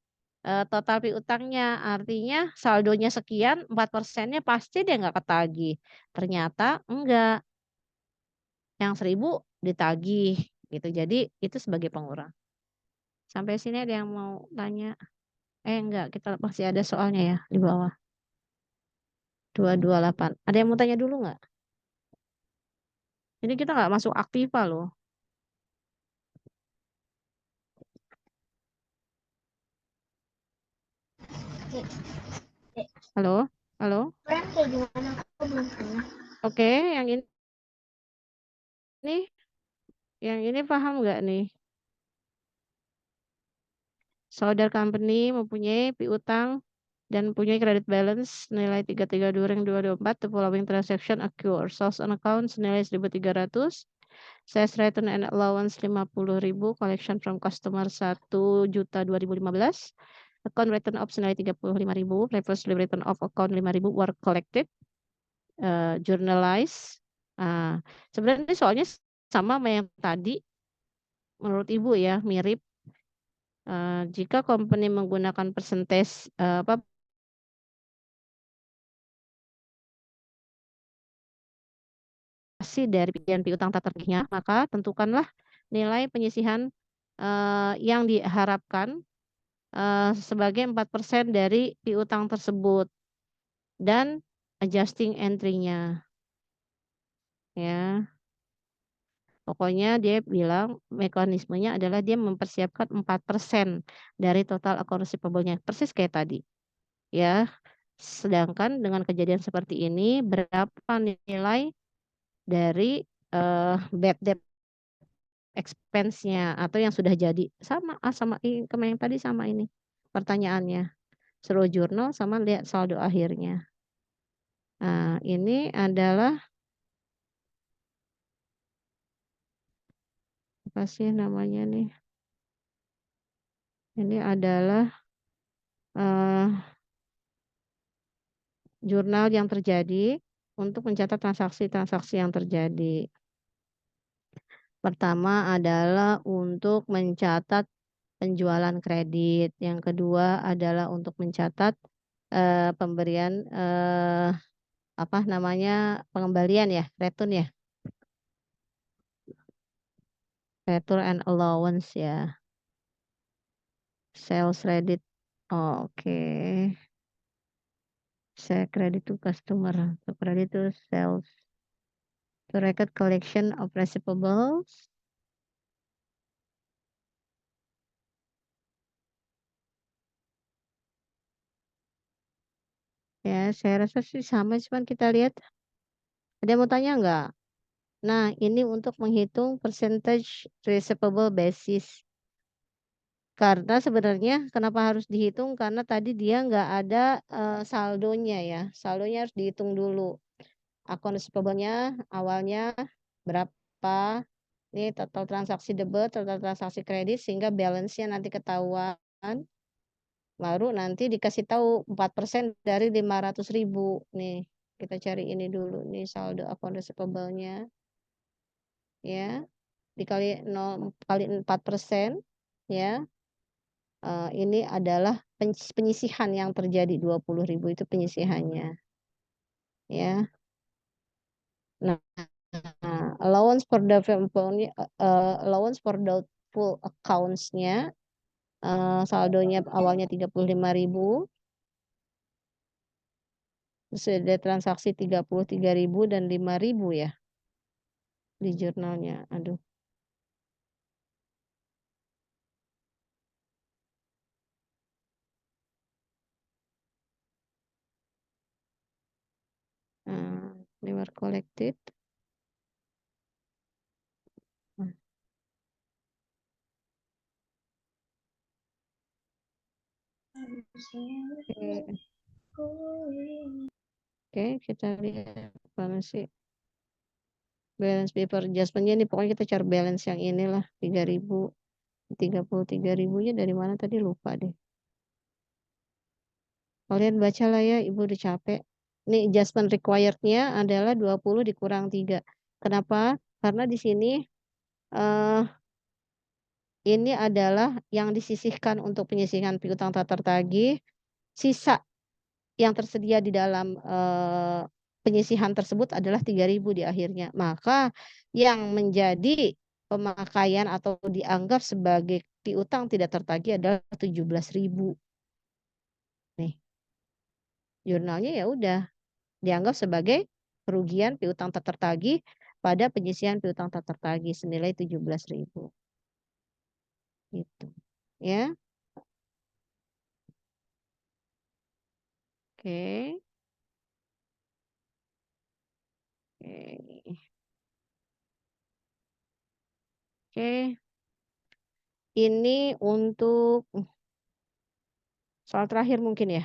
total piutangnya. Artinya saldonya sekian, 4%-nya pasti dia nggak ketagih. Ternyata enggak, yang 1.000 ditagih gitu. Jadi itu sebagai pengurang. Sampai sini ada yang mau tanya? Enggak, kita masih ada soalnya ya di bawah. 228. Ada yang mau tanya dulu nggak? Ini kita nggak masuk aktiva loh. Halo? Halo? Oke, yang ini paham nggak nih? Saudara company mempunyai piutang dan mempunyai credit balance nilai 332/224, the following transaction occur. Source on account senilai 1.300, sales return and allowance 50.000, collection from customer 1.000.000 account return of senilai 35.000, previously return of account 5.000 were collected, journalize. Sebenarnya ini soalnya sama yang tadi, menurut Ibu ya, mirip. Jika company menggunakan persentase dari piutang tak tertagihnya, maka tentukanlah nilai penyisihan yang diharapkan sebagai 4% dari piutang tersebut dan adjusting entry-nya. Ya. Pokoknya dia bilang mekanismenya adalah dia mempersiapkan 4% dari total account receivable-nya, persis kayak tadi. Ya. Sedangkan dengan kejadian seperti ini berapa nilai dari bad debt expense-nya atau yang sudah jadi? Sama yang tadi sama ini pertanyaannya. Suruh jurnal sama lihat saldo akhirnya. Nah, ini adalah apa sih namanya nih? Ini adalah eh, jurnal yang terjadi untuk mencatat transaksi-transaksi yang terjadi. Pertama adalah untuk mencatat penjualan kredit. Yang kedua adalah untuk mencatat pemberian apa namanya pengembalian ya, return ya, return and allowance ya, sales credit. Oke. Saya credit to customer, to credit to sales, to record collection of receivables. Ya, saya rasa sih sama, cuman kita lihat. Ada yang mau tanya nggak? Nah, ini untuk menghitung percentage receivable basis. Karena sebenarnya kenapa harus dihitung? Karena tadi dia nggak ada saldonya ya. Saldonya harus dihitung dulu. Akun receivable-nya awalnya berapa? Ini total transaksi debit, total transaksi kredit, sehingga balance-nya nanti ketahuan. Baru nanti dikasih tahu 4% dari 500.000. Nih, kita cari ini dulu nih saldo akun receivable-nya. Ya, dikali 0 kali 4%, ya. Ini adalah penyisihan yang terjadi 20.000 itu penyisihannya. Ya. Nah, allowance for doubtful accounts-nya saldonya awalnya 35.000. Terus ada transaksi 33.000 dan 5.000 ya di jurnalnya. Aduh. They were collected. Oke, kita lihat mana sih balance paper adjustment-nya nih. Pokoknya kita cari balance yang inilah 3.000. 33.000-nya dari mana tadi lupa deh. Kalian baca lah ya, Ibu udah capek. Ini adjustment required-nya adalah 20 dikurang 3. Kenapa? Karena di sini ini adalah yang disisihkan untuk penyisihan piutang tak tertagih. Sisa yang tersedia di dalam penyisihan tersebut adalah 3.000 di akhirnya. Maka yang menjadi pemakaian atau dianggap sebagai piutang tidak tertagih adalah 17.000. Nih. Jurnalnya ya udah dianggap sebagai kerugian piutang tak tertagih pada penyisihan piutang tak tertagih senilai 17.000. Gitu. Ya. Oke. Oke. Ini untuk soal terakhir mungkin ya.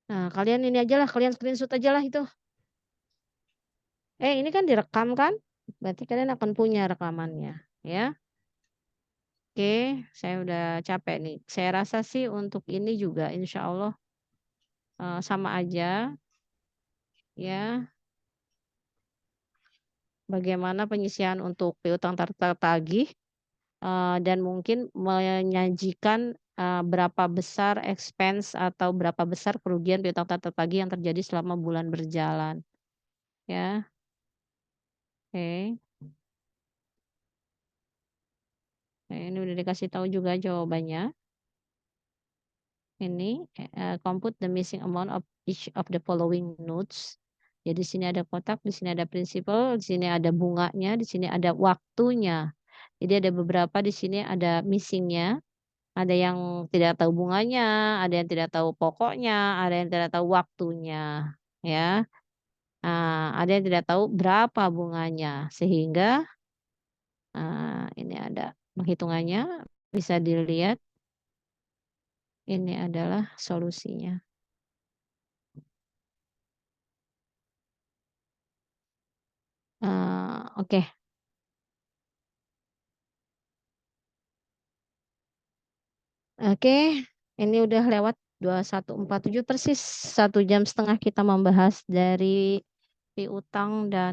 Nah, kalian ini aja lah, kalian screenshot aja lah itu. Ini kan direkam kan? Berarti kalian akan punya rekamannya, ya. Oke, saya udah capek nih. Saya rasa sih untuk ini juga insya Allah sama aja, ya. Bagaimana penyisihan untuk piutang tak tertagih dan mungkin menyajikan berapa besar expense atau berapa besar kerugian piutang tak tertagih yang terjadi selama bulan berjalan, ya. Oke. Ini udah dikasih tahu juga jawabannya. Ini compute the missing amount of each of the following notes. Jadi di sini ada kotak, di sini ada principal, di sini ada bunganya, di sini ada waktunya. Jadi ada beberapa di sini ada missingnya, ada yang tidak tahu bunganya, ada yang tidak tahu pokoknya, ada yang tidak tahu waktunya, ya. Ada yang tidak tahu berapa bunganya, sehingga ini ada penghitungannya, bisa dilihat. Ini adalah solusinya. Oke. Oke, Ini udah lewat 21.47 persis 1 jam setengah kita membahas dari piutang dan